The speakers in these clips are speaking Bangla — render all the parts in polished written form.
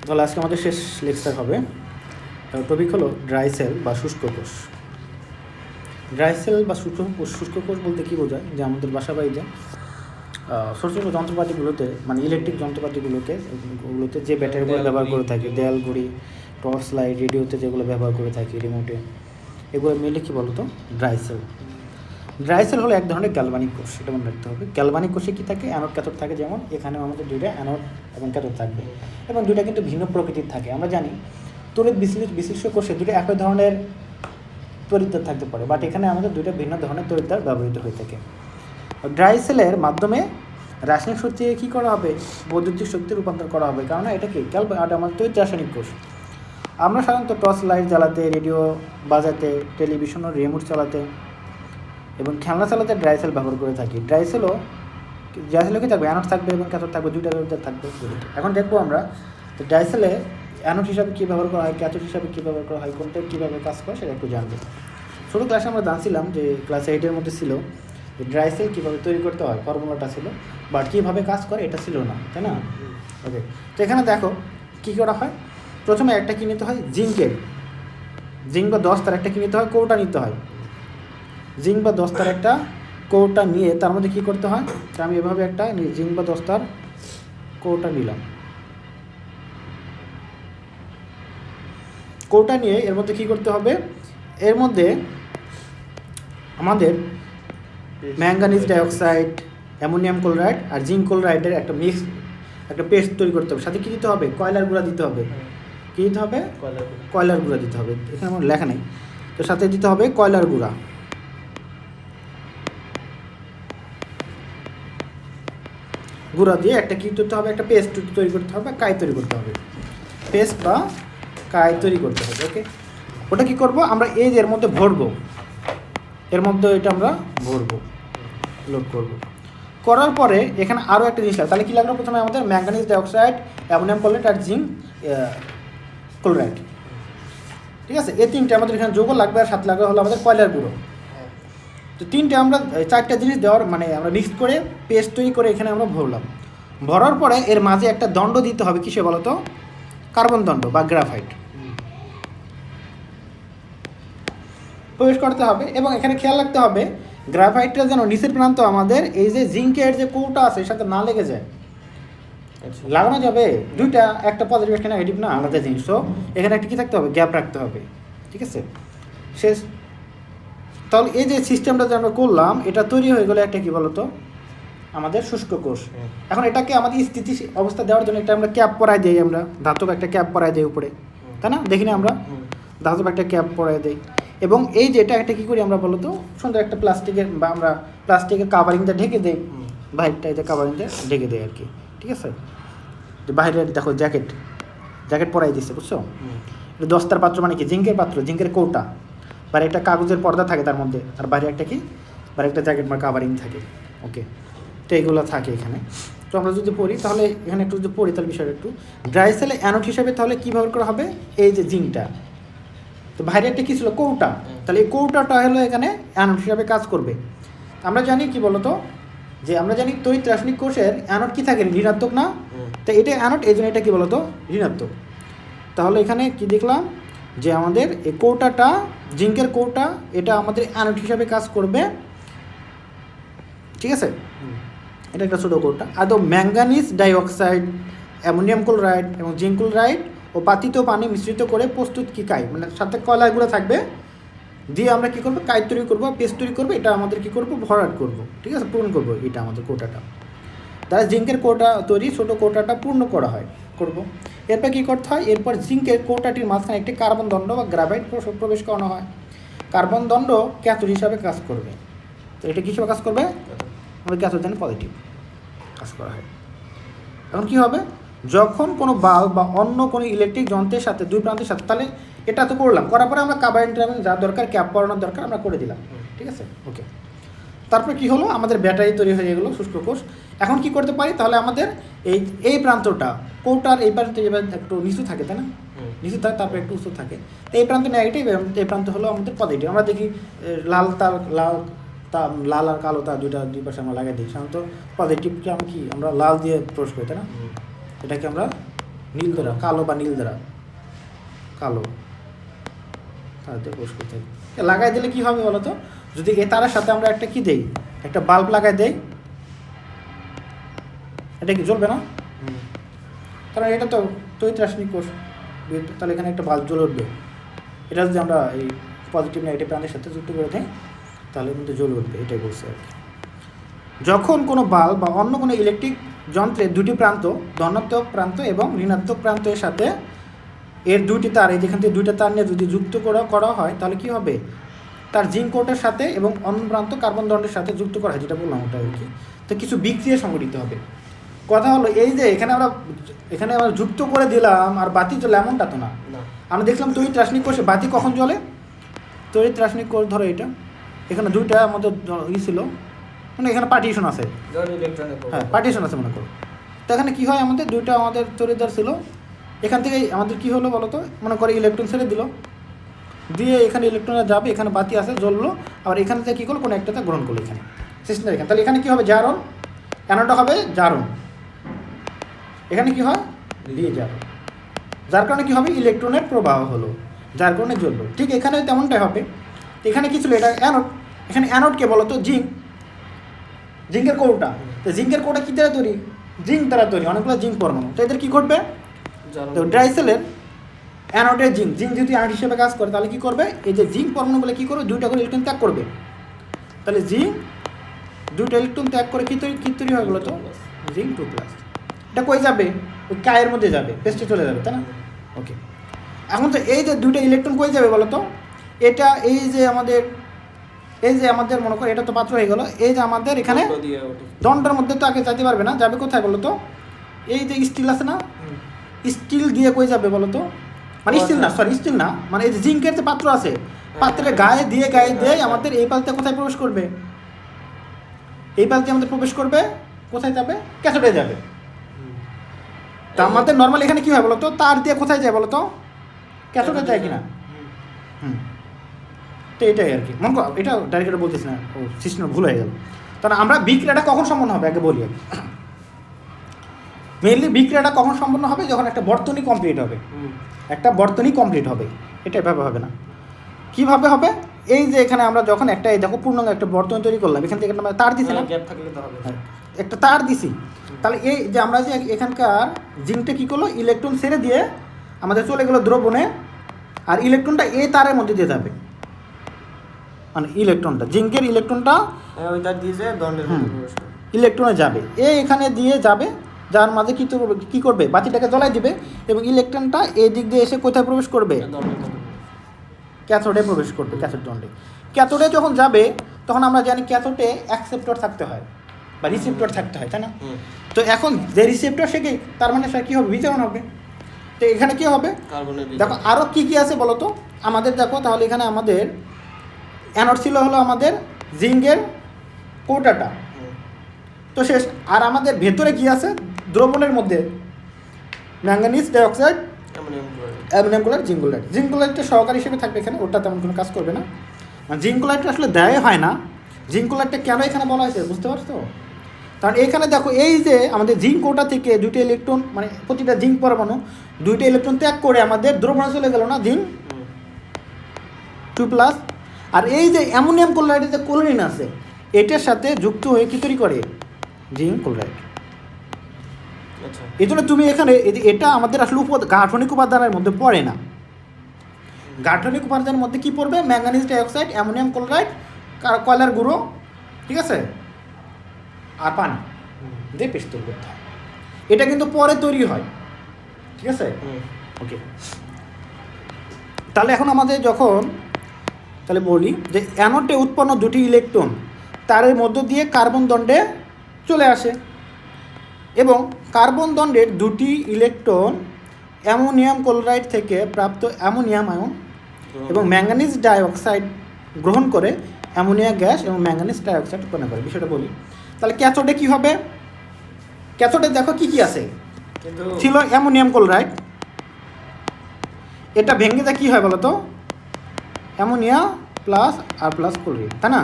তাহলে আজকে আমাদের শেষ লেকচার হবে। টপিক হলো ড্রাই সেল বা শুষ্ক কোষ। ড্রাই সেল বা শুষ্ক কোষ বলতে কী বোঝায়, যে আমাদের বাসা বাড়িতে ছোটো ছোটো যন্ত্রপাতিগুলোতে, মানে ইলেকট্রিক যন্ত্রপাতিগুলোতে যে ব্যাটারিগুলো ব্যবহার করে থাকি, দেয়াল ঘড়ি, টর্চ লাইট, রেডিওতে যেগুলো ব্যবহার করে থাকি, রিমোটে, এগুলো মিলে কী বলতো ড্রাই সেল। ড্রাই সেল হলো এক ধরনের গ্যালভানিক কোষ, এটা মনে রাখতে হবে। গ্যালভানিক কোষে কী থাকে, অ্যানোড ক্যাথোড থাকে। যেমন এখানে আমাদের দুইটা অ্যানোড এবং ক্যাথোড থাকবে, এবং দুইটা কিন্তু ভিন্ন প্রকৃতির থাকে। আমরা জানি তড়িৎ বিশ্লেষ্য কোষে দুটো একই ধরনের তড়িৎদ্বার থাকতে পারে, বাট এখানে আমাদের দুইটা ভিন্ন ধরনের তড়িৎদ্বার ব্যবহৃত হয়ে থাকে। ড্রাই সেলের মাধ্যমে রাসায়নিক শক্তি কী করা হবে, বৈদ্যুতিক শক্তি রূপান্তর করা হবে। কারণ এটা কি আমাদের তড়িৎ রাসায়নিক কোষ। আমরা সাধারণত টর্চ লাইট জ্বালাতে, রেডিও বাজাতে, টেলিভিশন ও রিমোট চালাতে এবং খেলনা চালাতে ড্রাই সেল ব্যবহার করে থাকি। ড্রাই সেলও কি থাকবে, অ্যানোড থাকবে এবং ক্যাথোড থাকবে, দুইটা তড়িৎদ্বার থাকবে। এখন দেখবো আমরা ড্রাই সেলে অ্যানোড হিসাবে কী ব্যবহার করা হয়, ক্যাথোড হিসাবে কী ব্যবহার করা হয়, কোনটা কীভাবে কাজ করে সেটা একটু জানবো। ছোটো ক্লাসে আমরা জানছিলাম যে ক্লাস 8-এর মধ্যে ছিল যে ড্রাই সেল কীভাবে তৈরি করতে হয়, ফর্মুলাটা ছিল, বাট কীভাবে কাজ করে এটা ছিল না, তাই না? ওকে, তো এখানে দেখো কী করা হয়। প্রথমে একটা কী নিতে হয়, জিঙ্ক বা দস্তার একটা কী নিতে হয়, কৌটা নিতে হয়। জিঙ্ক বা দস্তার একটা কৌটা নিয়ে তার মধ্যে কী করতে হয়, আমি এভাবে একটা জিঙ্ক বা দস্তার কৌটা নিলাম। কৌটা নিয়ে এর মধ্যে কী করতে হবে, এর মধ্যে আমাদের ম্যাঙ্গানিজ ডাইঅক্সাইড, অ্যামোনিয়াম ক্লোরাইড আর জিঙ্ক ক্লোরাইডের একটা পেস্ট তৈরি করতে হবে। সাথে কী দিতে হবে, কয়লার গুঁড়া দিতে হবে। কী দিতে হবে, কয়লার গুঁড়া দিতে হবে। এখানে আমার লেখা নেই, তো সাথে দিতে হবে কয়লার গুঁড়া। গুঁড়া দিয়ে একটা কী করতে হবে, একটা পেস্ট তৈরি করতে হবে, কাই তৈরি করতে হবে, পেস্ট বা কাই তৈরি করতে হবে। ওকে, ওটা কী করবো আমরা, এই যে এর মধ্যে ভরবো, এর মধ্যে এটা আমরা ভরবো, লোড করবো। করার পরে এখানে আরও একটা জিনিস লাগে। তাহলে কী লাগলো, প্রথমে আমাদের ম্যাঙ্গানিজ ডাইঅক্সাইড, অ্যামোনিয়াম ক্লোরাইড আর জিঙ্ক ক্লোরাইড, ঠিক আছে? এই তিনটে আমাদের এখানে যোগও লাগবে, আর সাথে লাগবে হলো আমাদের কয়লার গুঁড়ো। তো তিনটে আমরা চারটা জিনিস দেওয়ার, মানে আমরা মিক্স করে পেস্ট তৈরি করে এখানে আমরা ভরলাম। ভরার পরে এর মাঝে একটা দণ্ড দিতে হবে, কিসে বলো তো, কার্বন দণ্ড বা গ্রাফাইট প্রবেশ করতে হবে। এবং এখানে খেয়াল রাখতে হবে গ্রাফাইটটা যেন নিচের প্রান্ত আমাদের এই যে জিঙ্কের যে কৌটা আছে এর সাথে না লেগে যায়। লাগানো যাবে দুইটা, একটা পজিটিভ একটা নেগেটিভ, না আলাদা জিনিস। তো এখানে একটা কী থাকতে হবে, গ্যাপ রাখতে হবে, ঠিক আছে? শেষ। তাহলে এই যে সিস্টেমটা যে আমরা করলাম, এটা তৈরি হয়ে গেলে একটা কী বলতো, আমাদের শুষ্ক কোষ। এখন এটাকে আমাদের স্থিতি অবস্থা দেওয়ার জন্য একটা আমরা ক্যাপ পরাই দিই, আমরা ধাতব একটা ক্যাপ পরাই দিই উপরে, তাই না? দেখিনি আমরা ধাতব একটা ক্যাপ পরাই দিই। এবং এই যে এটা একটা কী করি আমরা বলতো, সুন্দর একটা প্লাস্টিকের বা আমরা প্লাস্টিকের কাভারিংটা ঢেকে দিই, বাইরটা এই যে কাভারিংটা ঢেকে দেয় আর কি, ঠিক আছে? যে বাইরে দেখো জ্যাকেট পরাই দিচ্ছে, বুঝছো? দস্তার পাত্র মানে কি, জিঙ্কের পাত্র, জিঙ্কের কৌটা, বাইরে একটা কাগজের পর্দা থাকে তার মধ্যে, আর বাইরে একটা কি, বাইরে একটা জ্যাকেট বা কাভারিং থাকে। ওকে, তো এইগুলো থাকে এখানে। তো আমরা যদি পড়ি তাহলে এখানে একটু যদি পড়ি তাহলে বিষয়টা একটু, ড্রাই সেলে অ্যানোড হিসাবে তাহলে কী ব্যবহার করা হবে, এই যে জিঙ্কটা। তো বাইরে একটা কী ছিল, কৌটা, তাহলে এই কৌটাটা হলো এখানে অ্যানোড হিসাবে কাজ করবে। আমরা জানি কি বলতো, যে আমরা জানি তড়িৎ রাসায়নিক কোষের অ্যানোড কী থাকে, ঋণাত্মক না? তো এটা অ্যানোড, এই জন্য এটা কী বলতো, ঋণাত্মক। তাহলে এখানে কি দেখলাম, যে আমাদের এই কৌটাটা, জিঙ্কের কৌটা, এটা আমাদের অ্যানোড হিসাবে কাজ করবে, ঠিক আছে? এটা একটা ছোটো কৌটা। আর তো ম্যাঙ্গানিজ ডাইঅক্সাইড, অ্যামোনিয়াম ক্লোরাইড এবং জিঙ্ক ক্লোরাইড ও পাতিত পানি মিশ্রিত করে প্রস্তুত কি কাই, মানে সাথে কয়লাগুলো থাকবে, দিয়ে আমরা কী করবো, কাই তৈরি করবো, পেস্ট তৈরি করবো। এটা আমাদের কী করবো, ভরাট করবো, ঠিক আছে, পূরণ করবো এটা আমাদের কৌটাটা। তাহলে জিঙ্কের কৌটা তৈরি, ছোটো কৌটাটা পূর্ণ করা হয়, করবো। এরপর কী করতে হয়, এরপর জিঙ্কের কৌটাটির মাঝখানে একটি কার্বন দণ্ড বা গ্রাফাইট প্রবেশ করানো হয়। কার্বন দণ্ড ক্যাথোড হিসাবে কাজ করবে। তো এটা কী হিসাবে কাজ করবে, আমাদের ক্যাথোড জানি পজিটিভ কাজ করা হয়। এখন কী হবে, যখন কোনো বাল্ব বা অন্য কোনো ইলেকট্রিক যন্ত্রের সাথে দুই প্রান্তের সাথে, তাহলে এটা তো করলাম, করার পরে আমরা কাভারিং যা দরকার, ক্যাপ পরানোর দরকার, আমরা করে দিলাম, ঠিক আছে? ওকে, তারপরে কী হলো, আমাদের ব্যাটারি তৈরি হয়ে গেলো, শুষ্ক কোষ। এখন কী করতে পারি, তাহলে আমাদের এই প্রান্তটা, কৌটার এই প্রান্তে এবার একটু নিচু থাকে, তাই না? নিচু থাকে, তারপরে একটু উঁচু থাকে। তো এই প্রান্ত নেগেটিভ, এই প্রান্ত হলো আমাদের পজিটিভ। আমরা দেখি লাল আর কালো তার দুই পাশে আমরা লাগিয়ে দিই। সাধারণত পজিটিভকে আমরা লাল দিয়ে প্রবেশ করি, তাই না? এটাকে আমরা নীল দ্বারা, কালো বা নীল দ্বারা, কালো তারতে প্রবেশ করতে হবে। লাগাই দিলে কি হবে বলো তো, যদি এই তারের সাথে আমরা একটা কি দেই, একটা বাল্ব লাগাই দেই, এটা কি জ্বলবে না? কারণ এটা তো তড়িৎ রাসায়নিক কোষ, তাহলে এখানে একটা বাল্ব জ্বলে উঠবে। এটা যদি আমরা এই পজিটিভ নেগেটিভ প্রান্তের সাথে যুক্ত করে দিই তাহলে কিন্তু জ্বলে উঠবে, এটাই বলছে আর কি। যখন কোনো বাল্ব বা অন্য কোনো ইলেকট্রিক যন্ত্রের দুটি প্রান্ত, ধনাত্মক প্রান্ত এবং ঋণাত্মক প্রান্তের সাথে এর দুইটি তার, এই যেখান থেকে দুইটা তার নিয়ে যদি যুক্ত করা হয় তাহলে কি হবে, তার জিঙ্ক কোটের সাথে এবং অন্য প্রান্ত কার্বন দণ্ডের সাথে যুক্ত করা হয়, যেটা বললাম ওটা আর কি। তো কিছু বিক্রিয়া সংঘটিত হবে। কথা হলো এই যে এখানে আমরা যুক্ত করে দিলাম আর বাতি জ্বলে, এমনটা তো না। আমরা দেখলাম তড়িৎ রাসায়নিক কোষে বাতি কখন জ্বলে, তড়িৎ রাসায়নিক কোষ ধরো এটা, এখানে দুইটা আমাদের ছিল, মানে এখানে পার্টিশন আছে, হ্যাঁ পার্টিশন আছে মনে করো। তো এখানে কী হয়, আমাদের দুইটা আমাদের তড়িৎদ্বার ছিল, এখান থেকে আমাদের কী হলো বলো তো, মনে করে ইলেকট্রন ছেড়ে দিল, দিয়ে এখানে ইলেকট্রনে যাবে, এখানে বাতি আছে জ্বললো, আবার এখান থেকে কী করলো, কোনো একটাতে গ্রহণ করলো এখানে সিস্টেম এখানে। তাহলে এখানে কী হবে, জারণ, অ্যানোডটা হবে জারণ, এখানে কি হয় দিয়ে যাবে, যার কারণে কি হবে, ইলেকট্রনের প্রবাহ হলো, যার কারণে জ্বললো। ঠিক এখানে তেমনটাই হবে। এখানে কি ছিল, এটা অ্যানোড, এখানে অ্যানোডকে বলো তো জিঙ্কের কৌটা। তো জিঙ্কের কৌটা কী দ্বারা তৈরি, জিঙ্ক দ্বারা তৈরি, অনেকগুলো জিঙ্ক পরমাণু। তো এদের কী ঘটবে, তো ড্রাই সেলের অ্যানোডের জিঙ্ক যদি অ্যানোড হিসেবে কাজ করে তাহলে কী করবে, এই যে জিঙ্ক পরমাণুগুলো কী করবে, দুইটা করে ইলেকট্রন ত্যাগ করবে। তাহলে জিঙ্ক দুইটা ইলেকট্রন ত্যাগ করে কী তৈরি হয় বলো তো, জিঙ্ক 2+। এটা কই যাবে, ওই কায়ের মধ্যে যাবে, পেস্টে চলে যাবে, তাই না? ওকে, এখন তো এই যে দুইটা ইলেকট্রন কই যাবে বলো তো, এটা এই যে আমাদের মনে করো এটা তো পাত্র হয়ে গেল, এই যে আমাদের এখানে দণ্ডের মধ্যে তো আগে যেতে পারবে না, যাবে কোথায় বলো তো, এই যে স্টিল আছে না, স্টিল দিয়ে কই যাবে বলো তো, মানে স্টিল না, মানে এই যে জিঙ্কের যে পাত্র আছে, পাত্রের গায়ে দিয়ে আমাদের এই পালতে কোথায় প্রবেশ করবে, এই পালতে আমাদের প্রবেশ করবে, কোথায় যাবে, ক্যাথোডে যাবে। তা আমাদের নর্মালি এখানে কী হয় বলো তো, তার দিয়ে কোথায় যায় বলো তো, ক্যাথোডে যায় কিনা। তো এটাই আর কি, মনে করো এটা ডাইরেক্ট বলতেছি না, ও সিস্টেম ভুল হয়ে গেল। তাহলে আমরা বিক্রিয়াটা কখন সম্পন্ন হবে আগে বলি, মেইনলি বিক্রিয়াটা কখন সম্পন্ন হবে, যখন একটা বর্তনী কমপ্লিট হবে, এটা এভাবে হবে না। কীভাবে হবে, এই যে এখানে আমরা যখন একটা এই দেখো পূর্ণাঙ্গ একটা বর্তনী তৈরি করলাম, এখান থেকে আমরা তার দিছি না, গ্যাপ থাকলে তো হবে, একটা তার দিছি, তাহলে এই যে আমরা যে এখানকার জিঙ্কটা কী করলো, ইলেকট্রন ছেড়ে দিয়ে আমাদের চলে গেলো দ্রবণে, আর ইলেকট্রনটা এই তারের মধ্যে দিয়ে যাবে, মানে ইলেকট্রনটা জিঙ্কের ইলেকট্রনটা ইলেকট্রনে যাবে, এখানে দিয়ে যাবে, যার মাঝে কী করবে, বাতিটাকে জ্বলাই দিবে, এবং ইলেকট্রনটা এই দিক দিয়ে এসে কোথায় প্রবেশ করবে, ক্যাথোডে প্রবেশ করবে, ক্যাথোড দণ্ডে। ক্যাথোডে যখন যাবে তখন আমরা জানি ক্যাথোডে অ্যাকসেপ্টর থাকতে হয় বা রিসেপ্টর থাকতে হয়, তাই না? তো এখন যে রিসেপ্টর সে তার মানে সে কী হবে, বিতরণ হবে। তো এখানে কী হবে দেখো, আরও কী আছে বলো তো আমাদের, দেখো তাহলে এখানে আমাদের অ্যানোড ছিল হলো আমাদের জিঙ্কের কৌটাটা, তো শেষ। আর আমাদের ভেতরে কী আছে, দ্রবণের মধ্যে manganese dioxide, ammonium chloride, zinc ক্লোরাইডটা সহকারী হিসেবে থাকবে এখানে, ওটা তেমন কোনো কাজ করবে না। জিঙ্ক ক্লোরাইডটা আসলে দেয় হয় না, জিঙ্ক ক্লোরাইডটা কেন এখানে বলা হয়েছে বুঝতে পারছো? কারণ এখানে দেখো এই যে আমাদের জিঙ্ক কোটা থেকে দুইটা ইলেকট্রন, মানে প্রতিটা জিঙ্ক পরমাণু দুইটা ইলেকট্রন ত্যাগ করে আমাদের দ্রবণে চলে গেল না, জিঙ্ক 2+। আর এই যে অ্যামোনিয়াম ক্লোরাইডের যে ক্লোরিন আছে, এটার সাথে যুক্ত হয়ে কী তৈরি করে, জিঙ্ক ক্লোরাইড। এই জন্য তুমি এখানে এটা আমাদের আসলে গাঠনিক উপাদানের মধ্যে পড়ে না। গাঠনিক উপাদানের মধ্যে কি পড়বে, ম্যাঙ্গানিজ ডাইঅক্সাইড, অ্যামোনিয়াম ক্লোরাইড, কয়লার গুঁড়ো, ঠিক আছে, আর পানি দিয়ে পেস্ট তৈরি করতে হয়। এটা কিন্তু পরে তৈরি হয়, ঠিক আছে, ওকে। তাহলে এখন আমাদের তাহলে বলি যে অ্যানোডে উৎপন্ন দুটি ইলেকট্রন তারের মধ্য দিয়ে কার্বন দণ্ডে চলে আসে, এবং কার্বন দণ্ডের দুটি ইলেকট্রন অ্যামোনিয়াম ক্লোরাইড থেকে প্রাপ্ত অ্যামোনিয়াম আয়ন এবং ম্যাঙ্গানিজ ডাইঅক্সাইড গ্রহণ করে অ্যামোনিয়া গ্যাস এবং ম্যাঙ্গানিজ ডাইঅক্সাইড উৎপন্ন করে। বিষয়টা বলি, তাহলে ক্যাথোডে কী হবে, ক্যাথোডে দেখো কী আছে, ছিল অ্যামোনিয়াম ক্লোরাইড, এটা ভেঙে যা কী হয় বলো তো, অ্যামোনিয়া প্লাস আর প্লাস ক্লোরিন, তাই না?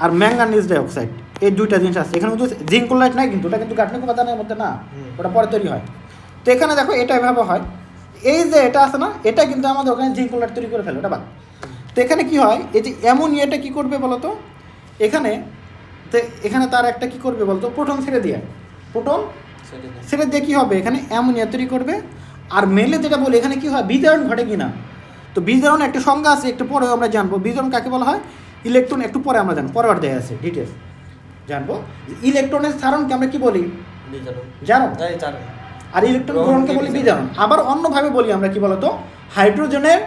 আর ম্যাঙ্গানিজ ডাইঅক্সাইড, এই দুইটা জিনিস আছে এখানে, কিন্তু জিঙ্ক ক্লোরাইড নাই, কিন্তু ওটা কিন্তু গাঠনিক উপাদানের মধ্যে না, ওটা পরে তৈরি হয়। তো তো এখানে দেখো এটা এভাবে হয়, এই যে এটা আছে না, এটা কিন্তু আমাদের ওখানে জিঙ্ক ক্লোরাইড তৈরি করে ফেলে, ওটা বাদ। তো এখানে কি হয়, এই যে অ্যামোনিয়াটা কি করবে বলতো, এখানে তো এখানে তার একটা কি করবে বলতো, প্রোটন ছেড়ে দিয়ে, প্রোটন ছেড়ে দিয়ে কী হবে, এখানে অ্যামোনিয়া তৈরি করবে। আর মেলে যেটা বলি এখানে কি হয়, বিজারণ ঘটে কিনা। তো বিজারণ একটা সংজ্ঞা আছে, একটু পরে আমরা জানবো বিজারণ কাকে বলা হয়। ইলেকট্রন একটু পরে আমরা জানবো, পরে দেয়া আছে ডিটেলস জানবো। ইলেকট্রনের সারণকে আমরা কি বলি, জানো। আর ইলেকট্রন গ্রহণকে বলি বিজারণ। আবার অন্যভাবে বলি আমরা কি বলতো, হাইড্রোজেনের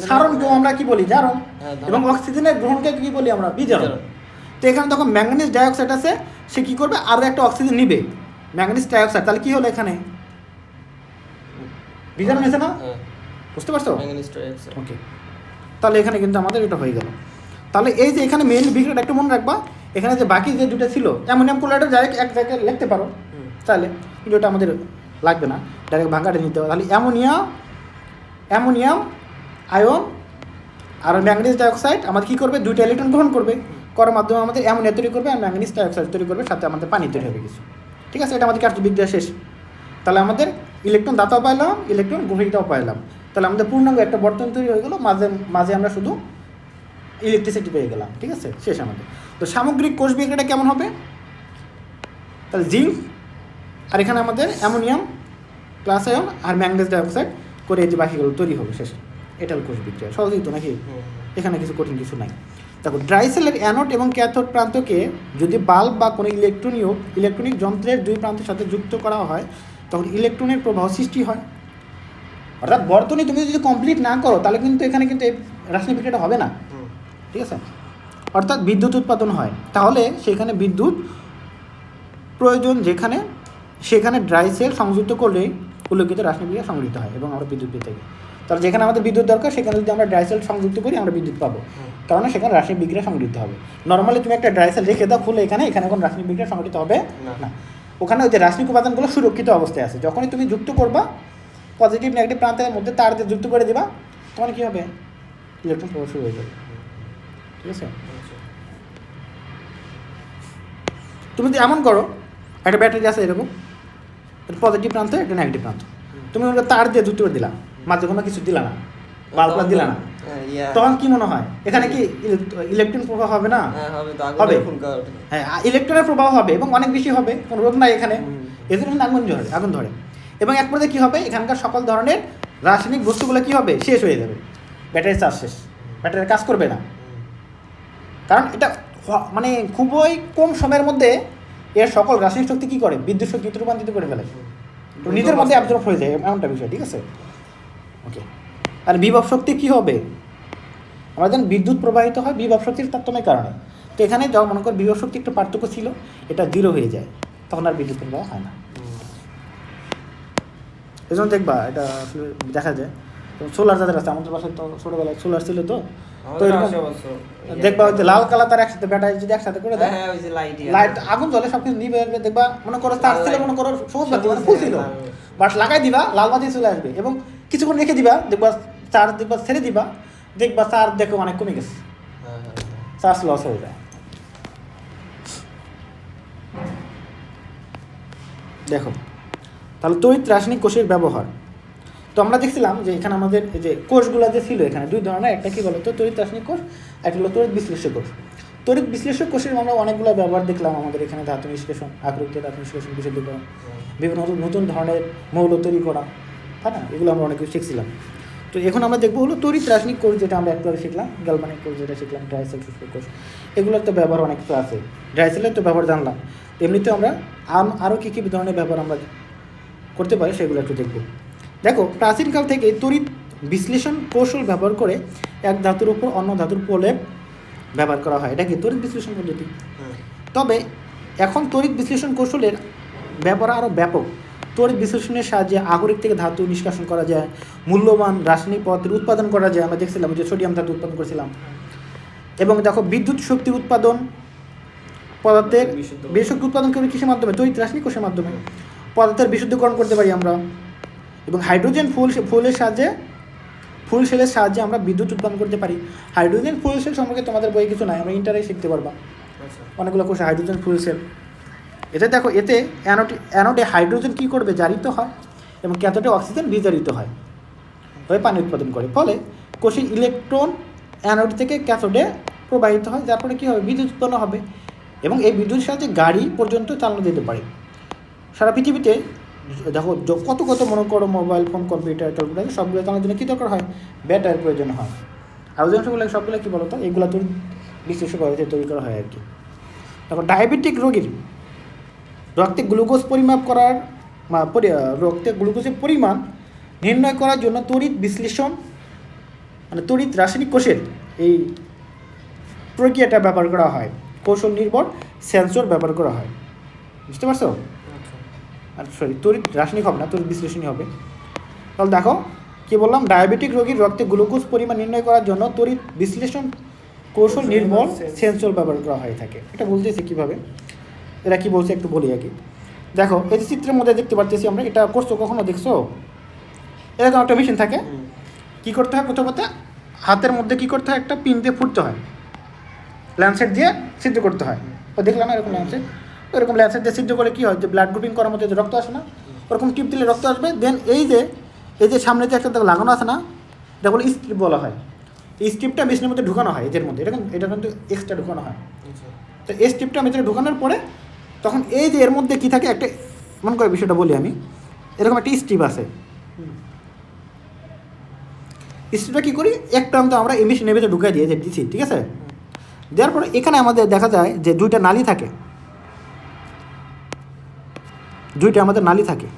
সারণকেও আমরা কি বলি, জারণ। এবং অক্সিজেনের গ্রহণকে কি বলি আমরা, বিজারণ। তো এখানে তখন ম্যাঙ্গানিজ ডাইঅক্সাইড আছে, সে কী করবে, আরও একটা অক্সিজেন নিবে, ম্যাঙ্গানিজ ডাইঅক্সাইড। তাহলে কী হলো, এখানে বিজারণ হয়েছে না, বুঝতে পারছো? ওকে, তাহলে এখানে কিন্তু আমাদের এটা হয়ে গেল। তাহলে এই যে এখানে মেইন বিক্রিয়াটা একটু মনে রাখবা, এখানে যে বাকি যে দুটো ছিল, অ্যামোনিয়াম ক্লোরাইড ডাইরেক্ট এক জায়গায় লিখতে পারো তাহলে, কিন্তু এটা আমাদের লাগবে না, ডাইরেক্ট ভাঙাটা নিতে হবে। তাহলে অ্যামোনিয়াম আয়ন আর ম্যাঙ্গানিজ ডাইঅক্সাইড আমাদের কী করবে, দুইটা ইলেকট্রন গ্রহণ করবে, করার মাধ্যমে আমাদের অ্যামোনিয়া তৈরি করবে আর ম্যাঙ্গানিজ ডাইঅক্সাইড তৈরি করবে, সাথে আমাদের পানি তৈরি হবে কিছু। ঠিক আছে, এটা আমাদের কার্যবিদ্যা শেষ। তাহলে আমাদের ইলেকট্রন দাতাও পাইলাম, ইলেকট্রন গ্রহীতাও পাইলাম। তাহলে আমাদের পূর্ণাঙ্গ একটা বর্তন তৈরি হয়ে গেলো, মাঝে মাঝে আমরা শুধু ইলেকট্রিসিটি পেয়ে গেলাম। ঠিক আছে, শেষ আমাদের। তো সামগ্রিক কোষ বিক্রিয়াটা কেমন হবে, তাহলে জিঙ্ক আর এখানে আমাদের অ্যামোনিয়াম প্লাস আয়ন আর ম্যাঙ্গানিজ ডাইঅক্সাইড করে এই যে বাকিগুলো তৈরি হবে শেষে। এটা হল কোষ বিক্রিয়া, সহজেই তো নাকি, এখানে কিছু কঠিন কিছু নাই। দেখো, ড্রাই সেলের অ্যানোড এবং ক্যাথোড প্রান্তকে যদি বাল্ব বা কোনো ইলেকট্রনিক যন্ত্রের দুই প্রান্তের সাথে যুক্ত করা হয়, তখন ইলেকট্রনের প্রবাহ সৃষ্টি হয়। অর্থাৎ বর্তনী তুমি যদি কমপ্লিট না করো তাহলে কিন্তু এখানে কিন্তু এই রাসায়নিক বিক্রিয়াটা হবে না। ঠিক আছে, অর্থাৎ বিদ্যুৎ উৎপাদন হয়, তাহলে সেখানে বিদ্যুৎ প্রয়োজন যেখানে, সেখানে ড্রাই সেল সংযুক্ত করলেই উল্লেখিত রাসায়নিক বিক্রিয়া সংঘটিত হয় এবং আমরা বিদ্যুৎ পেয়ে থাকি। তাহলে যেখানে আমাদের বিদ্যুৎ দরকার সেখানে যদি আমরা ড্রাই সেল সংযুক্ত করি আমরা বিদ্যুৎ পাবো, কারণ সেখানে রাসায়নিক বিক্রিয়া সংঘটিত হবে। নর্মালি তুমি একটা ড্রাই সেল রেখে দাও খুলে, এখানে কোনো রাসায়নিক বিক্রিয়া সংঘটিত হবে না। ওখানে ওই যে রাসায়নিক উপাদানগুলো সুরক্ষিত অবস্থায় আছে, যখনই তুমি যুক্ত করবা পজিটিভ নেগেটিভ প্রান্তের মধ্যে তার দিয়ে যুক্ত করে দিবা, তখন কী হবে, ইলেকট্রন প্রবাহ শুরু হয়ে যাবে। ঠিক আছে, তুমি যদি এমন করো, একটা ব্যাটারি আছে এরকম, পজিটিভ প্রান্ত একটা নেগেটিভ প্রান্ত, তুমি ওটা তার দিয়ে যুক্ত করে দিলা, মাঝে কোনো কিছু দিলা না, বাল্ব দিলা না, তখন কি মনে হয় এখানে কি ইলেকট্রন প্রবাহ হবে না? হবে, হ্যাঁ, ইলেকট্রনের প্রবাহ হবে এবং অনেক বেশি হবে, কোনো রোধ নাই এখানে, এই জন্য আগুন ধরে এবং এক পর্যায়ে কী হবে, এখানকার সকল ধরনের রাসায়নিক বস্তুগুলো কী হবে, শেষ হয়ে যাবে, ব্যাটারির চার্জ শেষ, ব্যাটারি কাজ করবে না, কারণ এটা মানে খুবই কম সময়ের মধ্যে এর সকল রাসায়নিক শক্তি কী করে, বিদ্যুৎ শক্তিতে রূপান্তরিত করে ফেলে, তো নিজের মধ্যে অ্যাবজর্ব হয়ে যায়, এমনটা বিষয়। ঠিক আছে, ওকে। আর বিভব শক্তি কী হবে, আমরা জানি বিদ্যুৎ প্রবাহিত হয় বিভব শক্তির তারতম্যের কারণে। তো এখানে যখন মনে কর বিভব শক্তি একটু পার্থক্য ছিল, এটা 0 হয়ে যায়, তখন আর বিদ্যুৎ প্রবাহ হয় না। এই জন্য দেখবা এটা দেখা যায়, সোলার যাদের আছে, আমাদের বাসায় তো ছোটোবেলায় সোলার ছিল, তো এরকম দেখবা ওই যে লাল কালার তার একসাথে ব্যাটারি যদি একসাথে করে দেয়, লাইট আগুন জ্বলে সব কিছু নিবে, দেখবা মনে করো তার ছিল, মনে করো সবুজ বাতি মানে ফুল ছিল, বাট লাগাই দিবা লাল বাতি চলে আসবে এবং কিছুক্ষণ রেখে দিবা, দেখবা চার্জ দেখবা ছেড়ে দিবা, দেখবা চার্জ দেখো অনেক কমে গেছে, চার্জ লস হয়ে যায়। দেখো, তাহলে তড়িৎ রাসায়নিক কোষের ব্যবহার, তো আমরা দেখছিলাম যে এখানে আমাদের এই যে কোষগুলো যে ছিল এখানে দুই ধরনের, একটা কী বলতো তড়িৎ রাসায়নিক কোষ, একটা হলো তড়িৎ বিশ্লেষক কোষ। তড়িৎ বিশ্লেষক কোষের আমরা অনেকগুলো ব্যবহার দেখলাম, আমাদের এখানে ধাতু বিশ্লেষণ, আকরিক ধাতু বিশ্লেষণ, বিশুদ্ধকরণ, বিভিন্ন নতুন ধরনের মৌল তৈরি করা, তাই না, এগুলো আমরা অনেক কিছু শিখছিলাম। তো এখন আমরা দেখবো হলো তড়িৎ রাসায়নিক কোষ, যেটা আমরা একবারে শিখলাম, গ্যালভানিক কোষ যেটা শিখলাম, ড্রাই সেল, শুষ্ক কোষ, এগুলোর তো ব্যবহার অনেক কিছু আছে, ড্রাই সেলের তো ব্যবহার জানলাম, এমনিতে আমরা আরও কী কী ধরনের ব্যবহার আমরা করতে পারি সেগুলো একটু দেখবো। দেখো, প্রাচীনকাল থেকে তড়িৎ বিশ্লেষণ কৌশল ব্যবহার করে এক ধাতুর উপর অন্য ধাতুর প্রলেপ ব্যবহার করা হয়, এটা কি তড়িৎ বিশ্লেষণ পদ্ধতি। তবে এখন তড়িৎ বিশ্লেষণ কৌশলের ব্যবহার আরও ব্যাপক। তড়িৎ বিশ্লেষণের সাহায্যে আগরিক থেকে ধাতু নিষ্কাশন করা যায়, মূল্যবান রাসায়নিক পদার্থের উৎপাদন করা যায়, আমরা দেখছিলাম যে সোডিয়াম ধাতু উৎপাদন করেছিলাম। এবং দেখো, বিদ্যুৎ শক্তি উৎপাদন, পদার্থের বিশুদ্ধ উৎপাদন করি কিসের মাধ্যমে, তড়িৎ রাসায়নিক কোষের মাধ্যমে, পদার্থের বিশুদ্ধকরণ করতে পারি আমরা। এবং হাইড্রোজেন ফুল সেলের সাহায্যে আমরা বিদ্যুৎ উৎপাদন করতে পারি। হাইড্রোজেন ফুল সেল সম্পর্কে তোমাদের বই কিছু নাই, আমরা ইন্টারে শিখতে পারবা, অনেকগুলো কোষ হাইড্রোজেন ফুল সেল। এতে দেখো, এতে অ্যানোডে হাইড্রোজেন কী করবে, জারিত হয়, এবং ক্যাথোডে অক্সিজেন বিজারিত হয়, হয়ে পানি উৎপাদন করে। ফলে কোষে ইলেকট্রন অ্যানোড থেকে ক্যাথোডে প্রবাহিত হয়, যার ফলে কী হবে, বিদ্যুৎ উৎপন্ন হবে, এবং এই বিদ্যুতের সাথে গাড়ি পর্যন্ত চালানো যেতে পারে। সারা পৃথিবীতে দেখো কত মনে করো, মোবাইল ফোন, কম্পিউটার, ক্যালকুলেটর সবগুলো চালানোর জন্য কী দরকার হয়, ব্যাটারির প্রয়োজন হয়। আর অধিকাংশগুলো সবগুলো কী বলতো, এগুলো বিশ্লেষণ করা হয়েছে, তৈরি করা হয় আর কি। দেখো ডায়াবেটিক রোগীর রক্তে গ্লুকোজ পরিমাপ করার রক্তে গ্লুকোজের পরিমাণ নির্ণয় করার জন্য তড়িৎ বিশ্লেষণ মানে তড়িৎ রাসায়নিক কোষের এই প্রক্রিয়াটা ব্যবহার করা হয়, কৌশল নির্ভর সেন্সর ব্যবহার করা হয়। বুঝতে পারছো? আর তড়িৎ রাসায়নিক হবে না, তড়িৎ বিশ্লেষণই হবে। তাহলে দেখো কী বললাম, ডায়াবেটিক রোগীর রক্তে গ্লুকোজ পরিমাণ নির্ণয় করার জন্য তড়িৎ বিশ্লেষণ কৌশল নির্ভর সেন্সর ব্যবহার করা হয়ে থাকে। এটা বলতেছি কীভাবে, এরা কী বলছে একটু বলি আর কি। দেখো এই যে চিত্রের মধ্যে দেখতে পাচ্ছি আমরা, এটা করছো কখনো দেখছো, এরকম একটা মেশিন থাকে। কী করতে হয়, প্রথমত হাতের মধ্যে কী করতে হয়, একটা পিন দিয়ে ফুটতে হয়, ল্যান্সেট দিয়ে সিদ্ধ করতে হয়। তো দেখলাম না এরকম ল্যান্সেট, এরকম ল্যান্সেট দিয়ে সিদ্ধ করে কী হয়, যে ব্লাড গ্রুপিং করার মধ্যে যে রক্ত আসে না, ওরকম টিপ দিলে রক্ত আসবে। দেন এই যে সামনে যে একটা লাগানো আছে না, এটা বলে স্ট্রিপ বলা হয়। এই স্ট্রিপটা মেশিনের মধ্যে ঢুকানো হয়, এদের মধ্যে এরকম, এটা কিন্তু এক্সট্রা ঢুকানো হয়। তো এই স্ট্রিপটা মেশিনে ঢুকানোর পরে তখন এই যে এর মধ্যে কী থাকে, একটা মনে করে বিষয়টা বলি আমি, এরকম একটা স্ট্রিপ আছে। স্ট্রিপটা কী করি, এক প্রান্ত আমরা এই মেশিনের ভেতরে ঢুকাই দিয়ে দিচ্ছি, ঠিক আছে। দেওয়ার পরে এখানে আমাদের দেখা যায় যে দুইটা নালি থাকে, দুইটা আমাদের নালি থাকে,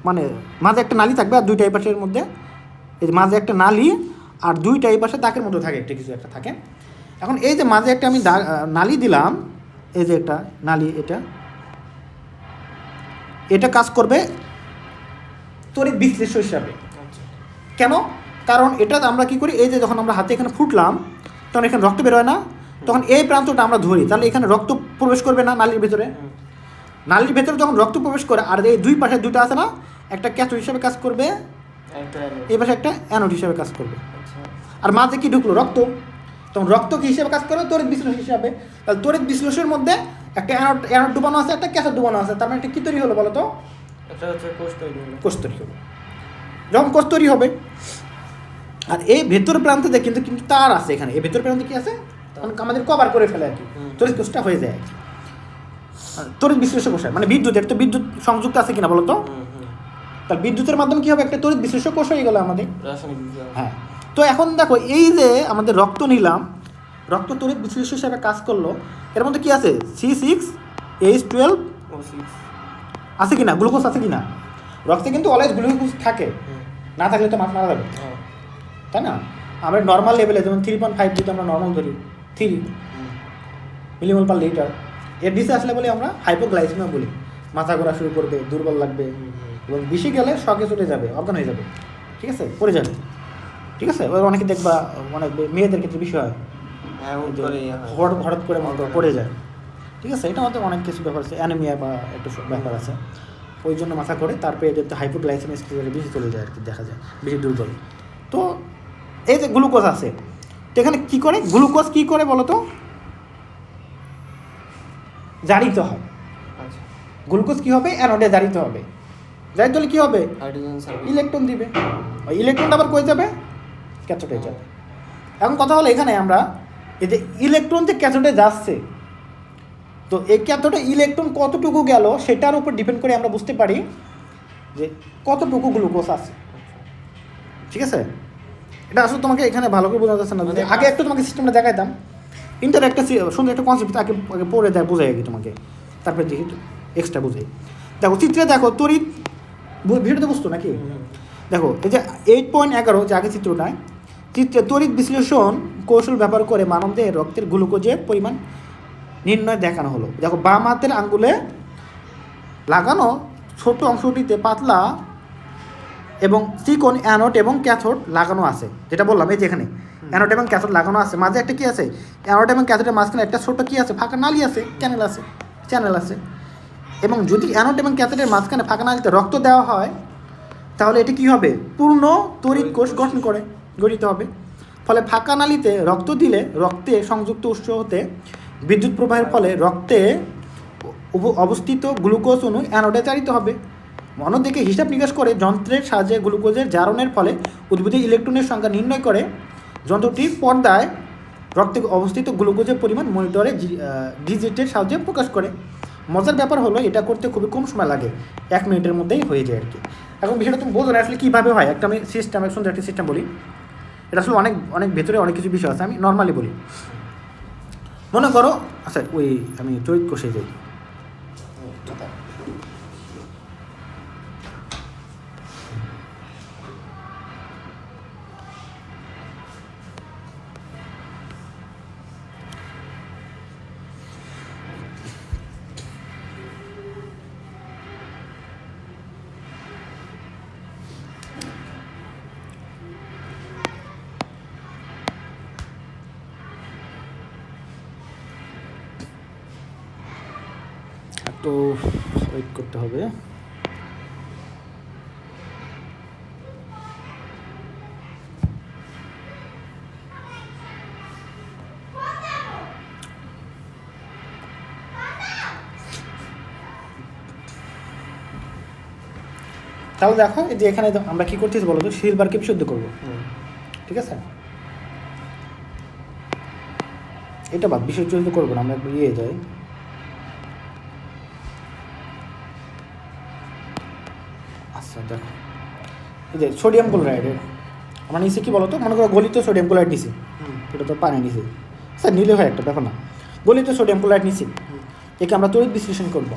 মানে মাঝে একটা নালি থাকবে, আর দুইটা এই পাশের মধ্যে এই মাঝে একটা নালি, আর দুইটা এই পাশে দাগের মধ্যে থাকে, একটা কিছু একটা থাকে। এখন এই যে মাঝে একটা আমি নালি দিলাম, এই যে একটা নালি, এটা কাজ করবে তড়িৎ বিশ্লেষ্য হিসাবে। কেন? কারণ এটা আমরা কী করি, এই যে যখন আমরা হাতে এখানে ফুটলাম, তখন এখানে রক্ত বেরোয় না, তখন এই প্রান্তটা আমরা ধরি, তাহলে এখানে রক্ত প্রবেশ করবে না নালির ভেতরে। নালির ভেতরে যখন রক্ত প্রবেশ করে, আর এই দুই পাশে দুইটা আছে না, একটা ক্যাথোড হিসাবে কাজ করবে, এই পাশে একটা অ্যানোড হিসাবে কাজ করবে। আর মাঝে কি ঢুকলো, রক্ত, তখন রক্ত কি হিসাবে কাজ করে, তড়িৎ বিশ্লেষণ হিসাবে। তাহলে তড়িৎ বিশ্লেষণের মধ্যে একটা অ্যানোড ডুবানো আছে, একটা ক্যাথোড ডুবানো আছে, তার মানে একটা কী তৈরি হলো বলো তো, কোষ তৈরি হলো। যখন কোষ তৈরি হবে, আর এই ভেতর প্রান্তে কিন্তু তার আছে, এখানে এই ভেতর প্রান্তে কি আছে, আমাদের কভার করে ফেলে আর কি, তড়িৎ কোষটা হয়ে যায় আর কি। তড়িৎ বিশ্লেষক কোষ মানে বিদ্যুতের তো বিদ্যুৎ সংযুক্ত আছে কিনা বলো তো, তাহলে বিদ্যুতের মাধ্যমে কী হবে, একটা তড়িৎ বিশ্লেষক কোষ হয়ে গেল আমাদের। হ্যাঁ, তো এখন দেখো এই যে আমাদের রক্ত নিলাম, রক্ত তড়িৎ বিশ্লেষক হিসাবে কাজ করলো, এর মধ্যে কী আছে, C6H12 আছে কিনা, গ্লুকোজ আছে কিনা। রক্তে কিন্তু অলওয়েজ গ্লুকোজ থাকে, না থাকলে তো মারা যাবে, তাই না। আমরা নর্মাল লেভেলে যেমন 3.5 যদি আমরা নর্মাল ধরি, 3 মিলিমোল পার লিটার, এর নিচে আসলে বলে আমরা হাইপোগ্লাইসেমিয়া বলি, মাথা ঘোরা শুরু করবে, দুর্বল লাগবে, এবং বেশি গেলে শকে চলে যাবে, অজ্ঞান হয়ে যাবে, ঠিক আছে, পড়ে যাবে, ঠিক আছে। এবার অনেকে দেখবা, অনেক মেয়েদের ক্ষেত্রে বিষয় হয়, হঠাৎ করে পড়ে যায়, ঠিক আছে। এটা আমাদের অনেক কিছু ব্যাপার আছে, অ্যানিমিয়া বা একটু ব্যাপার আছে, ওই জন্য মাথা করে, তারপরে এদের হাইপোগ্লাইসেমিয়া স্টেজে বেশি চলে যায় আর কি, দেখা যায় বেশি দুর্বল। তো এই যে গ্লুকোজ আছে, তো এখানে কী করে, গ্লুকোজ কী করে বলো তো, জারিত হয়। গ্লুকোজ কী হবে, অ্যানোডে জারিত হবে, জারিত হলে কী হবে, ইলেকট্রন দিবে, ওই ইলেকট্রনটা আবার কই যাবে, ক্যাথোডে যাবে। এখন কথা হলো এখানে আমরা এই যে ইলেকট্রন যে ক্যাথোডে যাচ্ছে, তো এই ক্যাথোডে ইলেকট্রন কতটুকু গেল সেটার উপর ডিপেন্ড করে আমরা বুঝতে পারি যে কতটুকু গ্লুকোজ আছে, ঠিক আছে। এটা আসলে তোমাকে এখানে ভালো করে বোঝা যাচ্ছে না, আগে একটু তোমাকে সিস্টেমটা দেখাইতাম, ইন্টার একটা সুন্দর একটা কনসেপ্ট আগে পড়ে দেয়, বোঝাই আগে তোমাকে, তারপরে দেখি এক্সট্রা বোঝাই। দেখো চিত্রে দেখো, তড়িৎ ভিডিওতে বুঝতো নাকি, দেখো এই যে 8.11 যে আগে চিত্রটায়, চিত্রে তড়িৎ বিশ্লেষণ কৌশল ব্যবহার করে মানবদেহের রক্তের গ্লুকোজের পরিমাণ নির্ণয় দেখানো হলো। দেখো বাম হাতের আঙ্গুলে লাগানো ছোট অংশটিতে পাতলা এবং চিকন অ্যানোড এবং ক্যাথোড লাগানো আছে, যেটা বললাম এই যে এখানে অ্যানোড এবং ক্যাথোড লাগানো আছে, মাঝে একটা কি আছে, অ্যানোড এবং ক্যাথোডের মাঝখানে একটা ছোট কি আছে, ফাঁকা নালি আছে, চ্যানেল আছে। এবং যদি অ্যানোড এবং ক্যাথোডের মাঝখানে ফাঁকা নালিতে রক্ত দেওয়া হয়, তাহলে এটি কী হবে, পূর্ণ তড়িৎ কোষ গঠিত হবে। ফলে ফাঁকা নালিতে রক্ত দিলে রক্তে সংযুক্ত উৎস হতে বিদ্যুৎ প্রবাহের ফলে রক্তে অবস্থিত গ্লুকোজ অণু অ্যানোডে চালিত হবে। অন্যদিকে হিসাব নিকাশ করে যন্ত্রের সাহায্যে গ্লুকোজের জারণের ফলে উদ্ভিদে ইলেকট্রনের সংখ্যা নির্ণয় করে যন্ত্রটির পর্দায় রক্তে অবস্থিত গ্লুকোজের পরিমাণ মনিটরে ডিজিটের সাহায্যে প্রকাশ করে। মজার ব্যাপার হলো এটা করতে খুবই কম সময় লাগে, 1 মিনিটের মধ্যেই হয়ে যায় আর কি। এখন বিষয়টা তুমি বোঝো না আসলে কীভাবে হয়। একটা আমি সিস্টেম, এক সুন্দর একটা সিস্টেম বলি। এটা আসলে অনেক অনেক ভেতরে অনেক কিছু বিষয় আছে, আমি নর্মালি বলি। মনে করো, আচ্ছা ওই আমি তড়িৎ কোষে যাই। তো ওয়েট করতে হবে। তাহলে দেখো এই যে এখানে আমরা কী করতেছি বলো তো, সিলভারকে বিশুদ্ধ করবো, ঠিক আছে? এটা বাদ, বিশুদ্ধ করবো না, আমরা একটু ইয়ে যাই। আচ্ছা দেখো, এই যে সোডিয়াম ক্লোরাইডের আমরা নিচে কী বলো তো, মনে করো গলিত সোডিয়াম ক্লোরাইড নিছি, এটা তো পানি নিছি, স্যার নিলে হয় একটা ব্যাপার না। গলিত সোডিয়াম ক্লোরাইড নিছি, একে আমরা তড়িৎ বিশ্লেষণ করবো।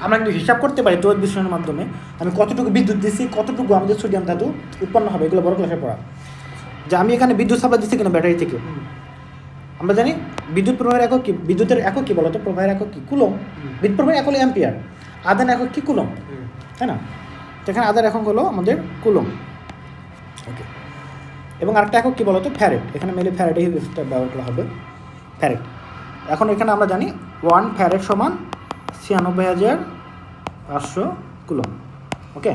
আমরা কিন্তু হিসাব করতে পারি তড়িৎ বিশ্লেষণের মাধ্যমে আমি কতটুকু বিদ্যুৎ দিচ্ছি, কতটুকু আমাদের সোডিয়াম ধাতু উৎপন্ন হবে, এগুলো বড় ক্লাসে পড়া। যে আমি এখানে বিদ্যুৎ সাপ্লাই দিচ্ছি কিনা ব্যাটারি থেকে। আমরা জানি বিদ্যুৎ প্রবাহের একক কি, বিদ্যুতের একক কি বলতো, প্রবাহের একক কি, কুলম। বিদ্যুৎ প্রবাহের একক হলো অ্যাম্পিয়ার, আদান একক কি, কুলম, তাই না? তো এখানে আদান একক হলো আমাদের কুলম, ওকে। এবং আরেকটা একক কি বলতো, ফ্যারেড। এখানে মেলে ফ্যারেড এই ব্যবহার করা হবে, ফ্যারেড। এখন এখানে আমরা জানি 1 ফ্যারেড সমান 96,500 কুলম, ওকে।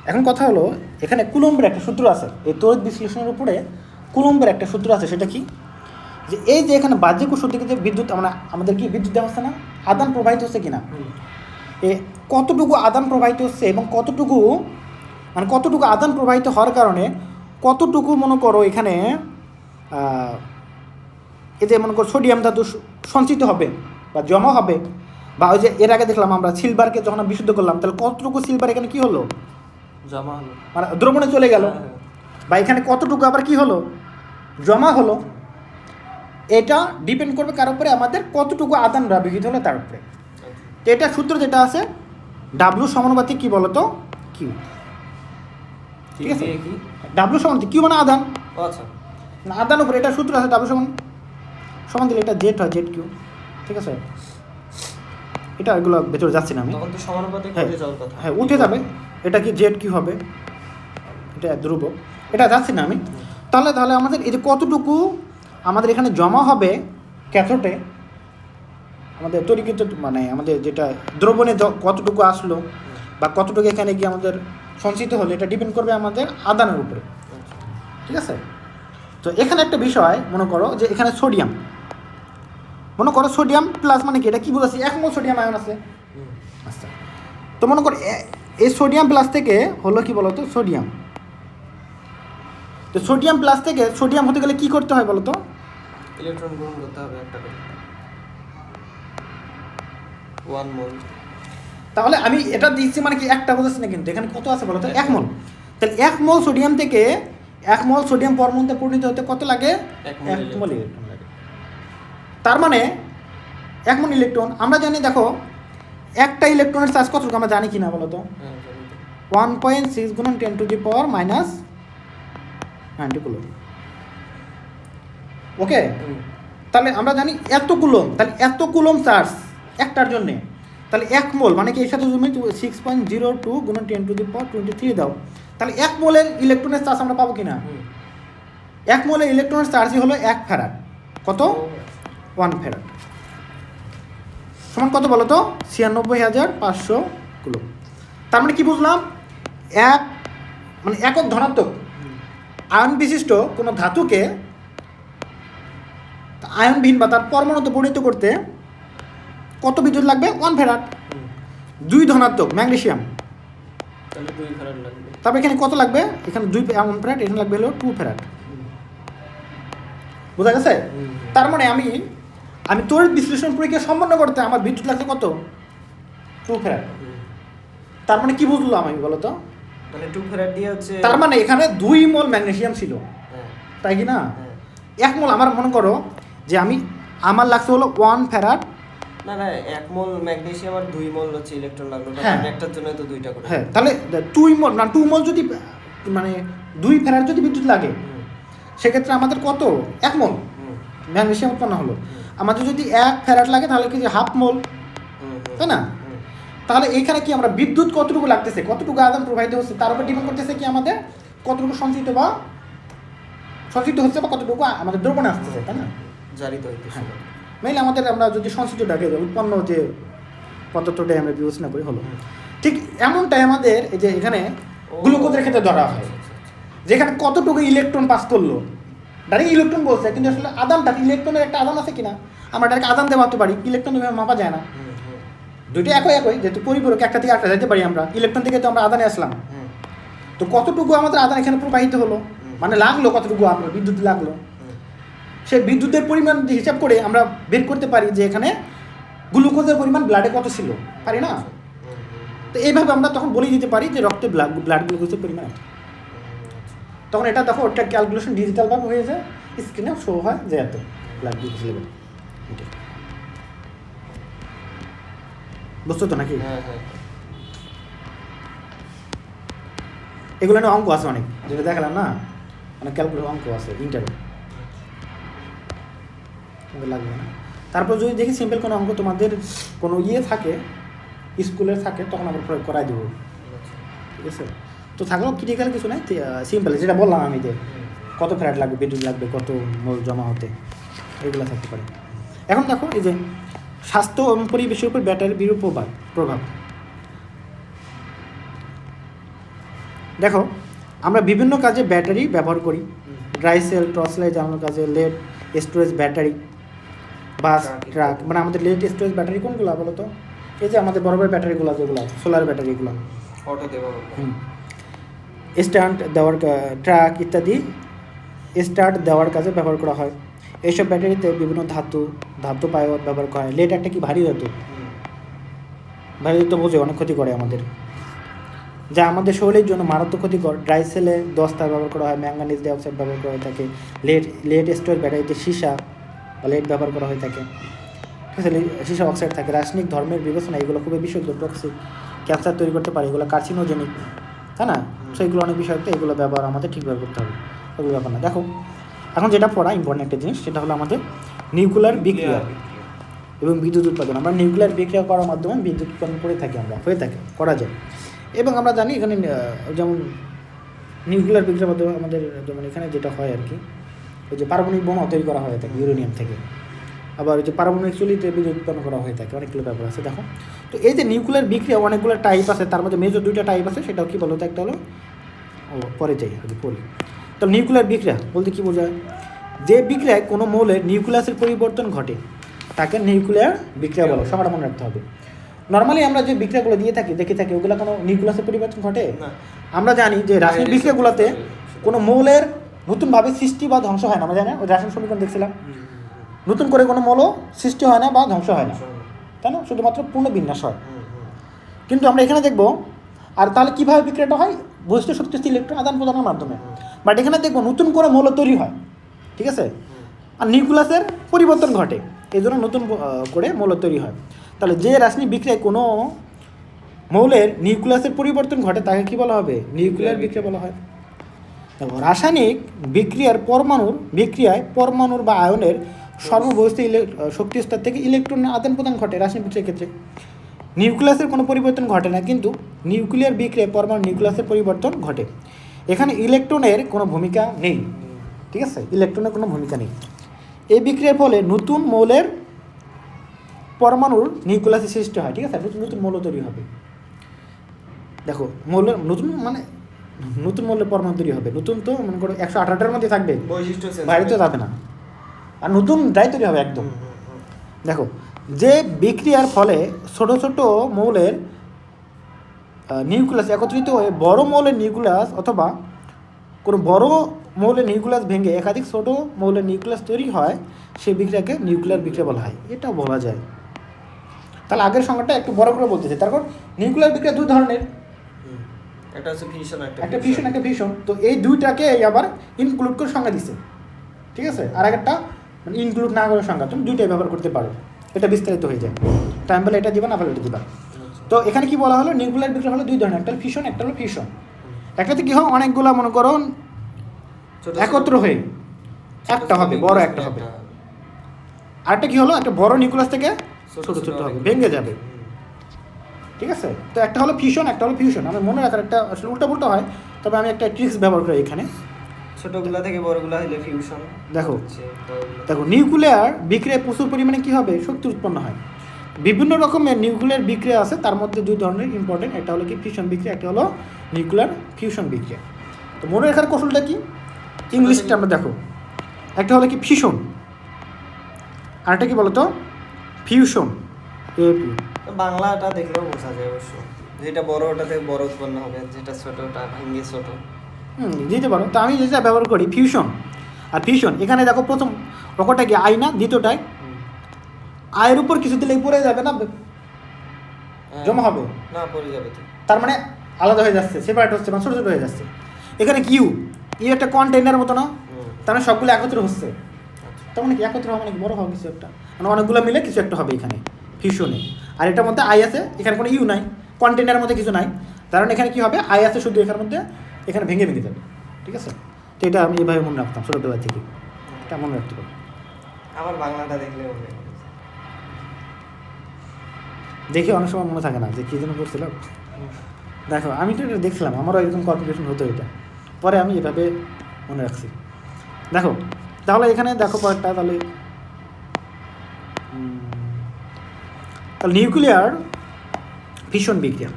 এখন কথা হলো এখানে কুলম্বের একটা সূত্র আছে, এই তড়িৎ বিশ্লেষণের উপরে কুলম্বের একটা সূত্র আছে। সেটা কি, যে এই যে এখানে বাহ্যিক সূত্র থেকে যে বিদ্যুৎ আমাদের কি বিদ্যুৎ দেওয়া হচ্ছে না, আদান প্রবাহিত হচ্ছে কিনা, এ কতটুকু আদান প্রবাহিত হচ্ছে এবং কতটুকু কতটুকু আদান প্রবাহিত হওয়ার কারণে কতটুকু মনে করো এখানে এই যে মনে করো সোডিয়াম ধাতু সঞ্চিত হবে বা জমা হবে, বা ওই যে এর আগে দেখলাম আমরা সিলভারকে যখন বিশুদ্ধ করলাম, তাহলে কতটুকু সিলভার এখানে কি হলো, জমা হলো, মানে দ্রবণে চলে গেল, বা এখানে কতটুকু আবার কি হলো, জমা হলো। এটা ডিপেন্ড করবে কার উপরে, আমাদের কতটুকু আদান ব্যবহৃত হলো তার উপরে। তো এটা সূত্র যেটা আছে ডাব্লু সমানুপাতিক কি বলতো, কিউ, ঠিক আছে? ডাব্লু সমানুপাতিক কিউ মানে আদান, আচ্ছা না আদান উপরে এটা সূত্র আছে, ডাব্লু সমান দিলে এটা জেড হয়, জেড কিউ, ঠিক আছে? এটা এগুলো ভেতরে যাচ্ছি না আমি, তখন তো সমানুপাতিক হ্যাঁ উঠে যাওয়ার কথা। হ্যাঁ উঠে যাবে, এটা কি জেড কিউ হবে, এটা ধ্রুব, এটা যাচ্ছি না আমি। তাহলে আমাদের এই যে কতটুকু আমাদের এখানে জমা হবে ক্যাথোডে, আমাদের তৈরিকৃত আমাদের যেটা দ্রবণে কতটুকু আসলো বা কতটুকু এখানে গিয়ে আমাদের সঞ্চিত হলো, এটা ডিপেন্ড করবে আমাদের আদানের উপরে, ঠিক আছে? তো এখানে একটা বিষয় মনে করো যে এখানে সোডিয়াম, মনে করো সোডিয়াম প্লাস মানে কি, এটা কি বোঝাচ্ছি, 1 মোল সোডিয়াম আয়ন আছে। আচ্ছা, তো মনে করো এই সোডিয়াম প্লাস থেকে হলো কি বলতো, সোডিয়াম। তো সোডিয়াম প্লাস থেকে সোডিয়াম হতে গেলে কি করতে হয় বলতো, ইলেকট্রন গ্রহণ করতে হবে একটা করে, 1 মোল। তাহলে আমি এটা দিচ্ছি মানে কি একটা বোঝাচ্ছি না, কিন্তু এখানে কত আছে বলতো, 1 মোল। তাহলে 1 মোল সোডিয়াম থেকে 1 মোল সোডিয়াম পরমাণুতে পরিণত হতে কত লাগে, 1 মোল ইলেকট্রন লাগে। তার মানে 1 মোল ইলেকট্রন, আমরা জানি দেখো একটা ইলেকট্রনের চার্জ কতটুকু আমরা জানি কিনা বলতো, 1.6 গুণন 10 to the power minus 90 coulomb, okay. তাহলে আমরা জানি এত কুলম, তাহলে এত কুলম চার্জ একটার জন্যে, তাহলে 1 মোল মানে কি এর সাথে তুমি 6.02 গুণন 10 টু দি পাওয়ার 23 দাও, তাহলে 1 মোলের ইলেকট্রনের চার্জ আমরা পাবো কিনা, 1 মোলের ইলেকট্রনের চার্জই হলো 1 ফ্যারাড, কত, 1 ফ্যারাড সমান কত বলো তো, 96,500 কুলম। তার মানে কি বুঝলাম, একক ধনাত্মক আয়ন বিশিষ্ট কোনো ধাতুকে আয়নবিহীন বা তার পরমাণুতে পরিণত করতে কত বিদ্যুৎ লাগবে 1 ফ্যারাড। হুম। 2 ধনাত্মক ম্যাগনেসিয়াম, তাহলে 2 ফ্যারাড লাগবে। তারপর এখানে কত লাগবে, এখানে 1 ফ্যারাড, এখানে লাগবে হলো 2 ফ্যারাড। হুম। বোঝা গেছে? হুম। তার মানে আমি তড়িৎ বিশ্লেষণ প্রক্রিয়া সম্পন্ন করতে আমার বিদ্যুৎ লাগছে কত, 2 ফ্যারাড। হুম। তার মানে কি বুঝলাম আমি বলো তো? মানে 2 ফ্যারাড দিয়ে হচ্ছে, তার মানে এখানে 2 মোল ম্যাগনেসিয়াম ছিল, হ্যাঁ তাই কি না? হ্যাঁ। 1 মোল, আমার মনে করো যে আমার লাগছে হলো 1 ফ্যারাড। না না, 1 মোল ম্যাগনেসিয়াম আর 2 মোল হচ্ছে ইলেকট্রন লাগলো, হ্যাঁ। কারণ একটার জন্য তো 2টা করে। হ্যাঁ, তাহলে 2 মোল না 2 মোল যদি মানে 2 ফ্যারাড যদি বিদ্যুৎ লাগে, হুম। সেক্ষেত্রে আমাদের কত 1 মোল হুম। ম্যাগনেসিয়াম উৎপন্ন হলো। হুম। আমাদের যদি 1 ফ্যারাড লাগে তাহলে কি যে হাফ মোল, হুম। তাই না? হুম। তাহলে এখানে কি আমরা বিদ্যুৎ কতটুকু লাগতেছে, কতটুকু আদান প্রবাহিত হচ্ছে, তার উপর ডিপেন্ড করতেছে কি আমাদের কতটুকু সঞ্চিত হচ্ছে বা কতটুকু আমাদের দ্রবণে আসতেছে, তাই না? জারিত হইতেছে। হ্যাঁ। মেইনলি আমাদের আমরা যদি সঞ্চিতটাকে উৎপন্ন যে পদার্থটাই আমরা বিবেচনা করি হলো, ঠিক এমনটাই আমাদের এই যে এখানে গ্লুকোজের ক্ষেত্রে ধরা হয়, যেখানে কতটুকু ইলেকট্রন পাস করলো। ডাইরেক্ট ইলেকট্রন বলছে, কিন্তু আসলে আদানটা, ইলেকট্রনের একটা আদান আছে কিনা, আমরা ডাইরেক্ট আদান দিয়ে মাপতে পারি, ইলেকট্রন এভাবে মাপা যায় না। হুম। হুম। দুইটা একই যেহেতু পরিপূরক, একটা থেকে আরেকটা যেতে পারি আমরা, ইলেকট্রন থেকে তো আমরা আদানে আসলাম। হুম। তো কতটুকু আমাদের আদান এখানে প্রবাহিত হলো, মানে লাগলো কতটুকু আমরা বিদ্যুৎ লাগলো, হুম। সেই বিদ্যুতের পরিমাণ হিসাব করে আমরা বের করতে পারি যে এখানে গ্লুকোজের পরিমাণ ব্লাডে কত ছিল, পারি না? তো এইভাবে আমরা তখন বলে দিতে পারি যে রক্তে ব্লাড গ্লুকোজের পরিমাণ এত। তখন এটা দেখো, ওটা ক্যালকুলেশন ডিজিটালভাবে হয়ে যায়, স্ক্রিনে শো হয় যে এত ব্লাড গ্লুকোজ লেভেল। বুঝছো তো নাকি? হ্যাঁ হ্যাঁ। এগুলো নিয়ে অঙ্ক আছে অনেক, যেটা দেখালাম না, অনেক ক্যালকুলেশন অঙ্ক আছে ইন্টারভিউ, লাগবে না। তারপর যদি দেখি সিম্পল কোনো অঙ্ক তোমাদের কোনো থাকে, স্কুলের থাকে, তখন আমরা প্রয়োগ করাই দেবো, ঠিক আছে? তো থাকলেও ক্রিটিক্যাল কিছু নাই, সিম্পল যেটা বললাম আমি, যে কত ফ্যারাড লাগবে, বিদ্যুৎ লাগবে, কত মোল জমা হতে, এগুলো থাকতে পারে। এখন দেখো এই যে স্বাস্থ্য এবং পরিবেশের উপর ব্যাটারির বিরূপ প্রভাব। দেখো, আমরা বিভিন্ন কাজে ব্যাটারি ব্যবহার করি, ড্রাই সেল, টর্চ লাইট জ্বালানোর কাজে, লেড স্টোরেজ ব্যাটারি, বাস, ট্রাক, মানে আমাদের লেড স্টোরেজ ব্যাটারি কোনগুলো বলো তো? এই যে আমাদের বড় বড় ব্যাটারিগুলো, যেগুলো সোলার ব্যাটারিগুলো, অটো দেবো। স্টান্ট দেওয়ার ট্রাক ইত্যাদি স্টার্ট দেওয়ার কাজে ব্যবহার করা হয়। এইসব ব্যাটারিতে বিভিন্ন ধাতু পাইওয়ার ব্যবহার করা হয়। লেড একটা কি ভারী ধাতু, ভারী ধাতু বোঝে, অনেক ক্ষতি করে আমাদের, যা আমাদের শরীরের জন্য মারাত্মক ক্ষতিকর। ড্রাই সেলে দস্তা ব্যবহার করা হয়, ম্যাঙ্গানিজ ডাইঅক্সাইড ব্যবহার করা হয়ে থাকে। লেড স্টোরেজ ব্যাটারিতে সীসা বা লেড ব্যবহার করা হয়ে থাকে, ঠিক আছে? সীসা অক্সাইড থাকে। রাসায়নিক ধর্মের বিবেচনা এগুলো খুবই বিষাক্ত, টক্সিক, ক্যান্সার তৈরি করতে পারে, এগুলো কার্সিনোজেনিক, তাই না? সেইগুলো অনেক বিষাক্ত, এগুলো ব্যবহার আমাদের ঠিকভাবে করতে হবে, এগুলো ব্যাপার না। দেখো, এখন যেটা পড়া ইম্পর্টেন্ট একটা জিনিস, সেটা হলো আমাদের নিউক্লিয়ার বিক্রিয়া এবং বিদ্যুৎ উৎপাদন। আমরা নিউক্লিয়ার বিক্রিয়া করার মাধ্যমে বিদ্যুৎ উৎপাদন করে থাকি, করা যায়। এবং আমরা জানি এখানে যেমন নিউক্লিয়ার বিক্রিয়ার মাধ্যমে আমাদের যেমন এখানে যেটা হয় আর কি, ওই যে পারমাণবিক বোমা তৈরি করা হয়ে থাকে ইউরেনিয়াম থেকে, আবার ওই যে পারমাণবিক চুলিতে বিদ্যুৎ উৎপন্ন করা হয়ে থাকে, অনেকগুলো ব্যাপার আছে। দেখো, তো এই যে নিউক্লিয়ার বিক্রিয়া অনেকগুলো টাইপ আছে, তার মধ্যে মেজর 2টা টাইপ আছে, সেটাও কি বলো তো? একটা হলো পরে যাই আর কি পড়ি। তো নিউক্লিয়ার বিক্রিয়া বলতে কী বোঝায়? যে বিক্রিয়ায় কোনো মৌলের নিউক্লিয়াসের পরিবর্তন ঘটে তাকে নিউক্লিয়ার বিক্রিয়া বলো, সবার মনে রাখতে হবে। নর্মালি আমরা যে বিক্রিয়াগুলো দেখে থাকি ওগুলো কোনো নিউক্লিয়াসের পরিবর্তন ঘটে? আমরা জানি যে রাসায়নিক বিক্রিয়াগুলোতে কোনো মৌলের নতুনভাবে সৃষ্টি বা ধ্বংস হয় না। আমরা জানি, ওই রাসায়নিক সমীকরণ দেখছিলাম, নতুন করে কোনো মৌল সৃষ্টি হয় না বা ধ্বংস হয় না, তাই না? শুধুমাত্র পূর্ণ বিন্যাস হয়। কিন্তু আমরা এখানে দেখব, আর তাহলে কীভাবে বিক্রিয়াটা হয়? বহিষ্ঠ শক্তিশালী ইলেকট্রন আদান প্রদানের মাধ্যমে। বাট এখানে দেখবো নতুন করে মৌল তৈরি হয়, ঠিক আছে? আর নিউক্লিয়াসের পরিবর্তন ঘটে, এই জন্য নতুন করে মৌল তৈরি হয়। তাহলে যে রাসায়নিক বিক্রিয়ায় কোনো মৌলের নিউক্লিয়াসের পরিবর্তন ঘটে তাকে কী বলা হবে? নিউক্লিয়ার বিক্রিয়া বলা হয়। দেখো, রাসায়নিক বিক্রিয়ায় পরমাণুর বা আয়নের সর্ববহিষ্ঠ শক্তি স্তর থেকে ইলেকট্রনের আদান প্রদান ঘটে রাসায়নিক বিক্রিয়ার ক্ষেত্রে। নিউক্লিয়াসের কোনো পরিবর্তন ঘটে না, কিন্তু নিউক্লিয়ার বিক্রিয়ায় পরমাণু নিউক্লিয়াসের পরিবর্তন ঘটে। এখানে ইলেকট্রনের কোনো ভূমিকা নেই, ঠিক আছে? ইলেকট্রনের কোনো ভূমিকা নেই। এই বিক্রিয়ার ফলে নতুন মৌলের পরমাণুর নিউক্লিয়াসের সৃষ্টি হয়, ঠিক আছে? নতুন মৌল তৈরি হবে। দেখো, মৌলের নতুন মৌলের পরমাণু তৈরি হবে। নতুন তো মনে করো 118টার মধ্যে থাকবে, বাইরে তো যাবে না, আর নতুন ড্রাই তৈরি হবে একদম। দেখো, যে বিক্রিয়ার ফলে ছোট ছোট মৌলের নিউক্লিয়াস একত্রিত হয়ে বড় মৌলের নিউক্লিয়াস অথবা কোনো বড় মৌলের নিউক্লিয়াস ভেঙে একাধিক ছোট মৌলের নিউক্লিয়াস তৈরি হয় সেই বিক্রিয়াকে নিউক্লিয়ার বিক্রিয়া বলা হয়, এটাও বলা যায়। তাহলে আগের সংজ্ঞাটা একটু বড় করে বলতেছে। তারপর নিউক্লিয়ার বিক্রিয়া দুই ধরনের, একটা হচ্ছে ফিউশন, একটা ফিউশন একটা ফিউশন। তো এই দুইটাকে আবার ইনক্লুড করে সংজ্ঞা দিছে, ঠিক আছে। আর একটা মানে ইনক্লুড না করে সংজ্ঞা, তুমি দুইটাই ব্যবহার করতে পারো, এটা বিস্তারিত হয়ে যায়। টাইম পেলে এটা দিবা, না পেলে এটা দিবা। তো এখানে কি বলা হলো, নিউক্লিয়ার বিক্রিয়া হলো দুই ধরনের, একটা হলো ফিউশন, একটা হলো ফিউশন। একটাতে কি হয়, অনেকগুলো মনে করো একত্র হয়ে একটা হবে, বড় একটা হবে। আরেকটা কি হলো, একটা বড় নিউক্লিয়াস থেকে ছোট ছোট হবে, ভেঙে যাবে, ঠিক আছে। তো একটা হলো ফিউশন, একটা হলো ফিউশন। আমি মনে রাখার একটা আসলে উল্টা হয়, তবে আমি একটা ট্রিক্স ব্যবহার করি এখানে। ছোটগুলা থেকে বড়গুলা হলে ফিউশন। দেখো নিউক্লিয়ার বিক্রিয়ায় প্রচুর পরিমাণে কী হবে, শক্তি উৎপন্ন হয়। বিভিন্ন রকমের নিউক্লিয়ার বিক্রিয়া আছে, তার মধ্যে দুই ধরনের ইম্পর্টেন্ট, একটা হলো কি ফিউশন বিক্রিয়া, একটা হলো নিউক্লিয়ার ফিউশন বিক্রিয়া। তো মনে রাখার কৌশলটা কি, ইংলিশটা আমরা দেখো, একটা হলো কি ফিউশন, আরেকটা কি বলতো ফিউশন। বাংলাটা দেখলেও বোঝা যায় অবশ্য, যেটা বড় ওটা থেকে বড় উৎপন্ন হবে, যেটা ছোটটা ভেঙে ছোট। দিতে পারো। তো আমি যেটা ব্যবহার করি ফিউশন। আর ফিউশন এখানে দেখো প্রথম রকমটা কি আই না, দ্বিতীয়টায় আয়ের উপর কিছু দিলেই পড়ে যাবে না, জমা হবে না, পড়ে যাবে তো। তার মানে আলাদা হয়ে যাচ্ছে, সেপারেট হচ্ছে, মানে ছোটো ছোটো হয়ে যাচ্ছে। এখানে কিউ একটা কন্টেইনার মতো না, তার মানে সবগুলো একত্র হচ্ছে। তার মানে কি একত্র হওয়া মানে বড় হবে কিছু একটা, মানে অনেকগুলো মিলে কিছু একটা হবে এখানে ফিউশনে। আর এটার মধ্যে আই আছে, এখানে কোনো ইউ নাই, কন্টেইনারের মধ্যে কিছু নাই, কারণ এখানে কি হবে, আই আছে শুধু এখানের মধ্যে, এখানে ভেঙে ভেঙে যাবে, ঠিক আছে। তো এটা আমি এভাবে মনে রাখতাম ছোটোবেলা থেকে, এটা মনে রাখতে পারি। আমার বাংলাটা দেখলে দেখে অনেক সময় মনে থাকে না যে কী যেন করছিলাম। দেখো আমি তো এটা দেখছিলাম, আমারও এরকম কনফিউশন হতো, এটা পরে আমি এভাবে মনে রাখছি। দেখো তাহলে এখানে দেখো পরেরটা, তাহলে নিউক্লিয়ার ফিশন বিক্রিয়া,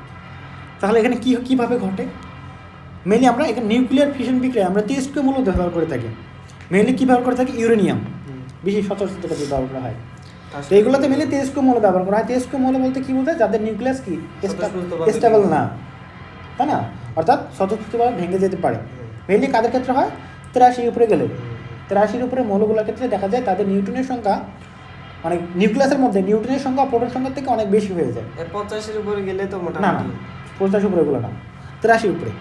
তাহলে এখানে কীভাবে ঘটে, মেনলি আমরা এখানে নিউক্লিয়ার ফিশন বিক্রিয়া আমরা তেজস্ক্রিয় মৌল ব্যবহার করে থাকি। মেনলি কী ব্যবহার করে থাকি, ইউরেনিয়াম বেশি সচরাচর ব্যবহার করা হয়। তো এইগুলোতে মেনলি তেজস্ক্রিয় মৌল ব্যবহার করা হয়। তেজস্ক্রিয় মৌল বলতে কী বোঝায়, যাদের নিউক্লিয়াস কি স্টেবল না, তাই না, অর্থাৎ স্বতঃস্ফূর্তভাবে ভেঙে যেতে পারে। মেনলি কাদের ক্ষেত্রে হয়, 83 উপরে গেলে, 83 উপরে মৌলগুলোর ক্ষেত্রে দেখা যায় তাদের নিউট্রনের সংখ্যা, মানে নিউক্লিয়াসের মধ্যে নিউট্রনের সংখ্যা প্রোটন সংখ্যার থেকে অনেক বেশি হয়ে যায়। 50-এর উপরে গেলে তো না মোটামুটি 50 উপরে এগুলো না, 83 উপরে।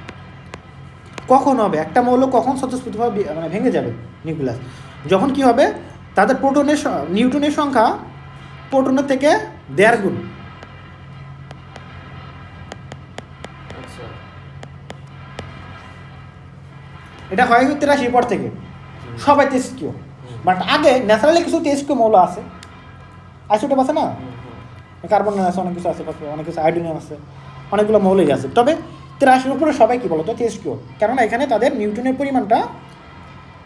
কখন হবে একটা মৌল, কখন স্বতঃস্ফূর্তভাবে মানে ভেঙে যাবে নিউক্লিয়াস, যখন কি হবে, তাদের নিউট্রনের সংখ্যা প্রোটনের থেকে 1.5 গুণ। আচ্ছা, এটা হয় 83 পর থেকে সবাই তেজস্ক্রিয়, বাট আগে ন্যাচারালি কিছু তেজস্ক্রিয় মৌল আছে, আইসোটোপ আছে না, কার্বন আছে, অনেক কিছু আছে, অনেক কিছু হাইড্রোজেন আছে, অনেকগুলো মৌলই আছে। তবে 83 উপরে সবাই কি বলতো তেজস্ক্রিয়, কেননা এখানে তাদের নিউট্রনের পরিমাণটা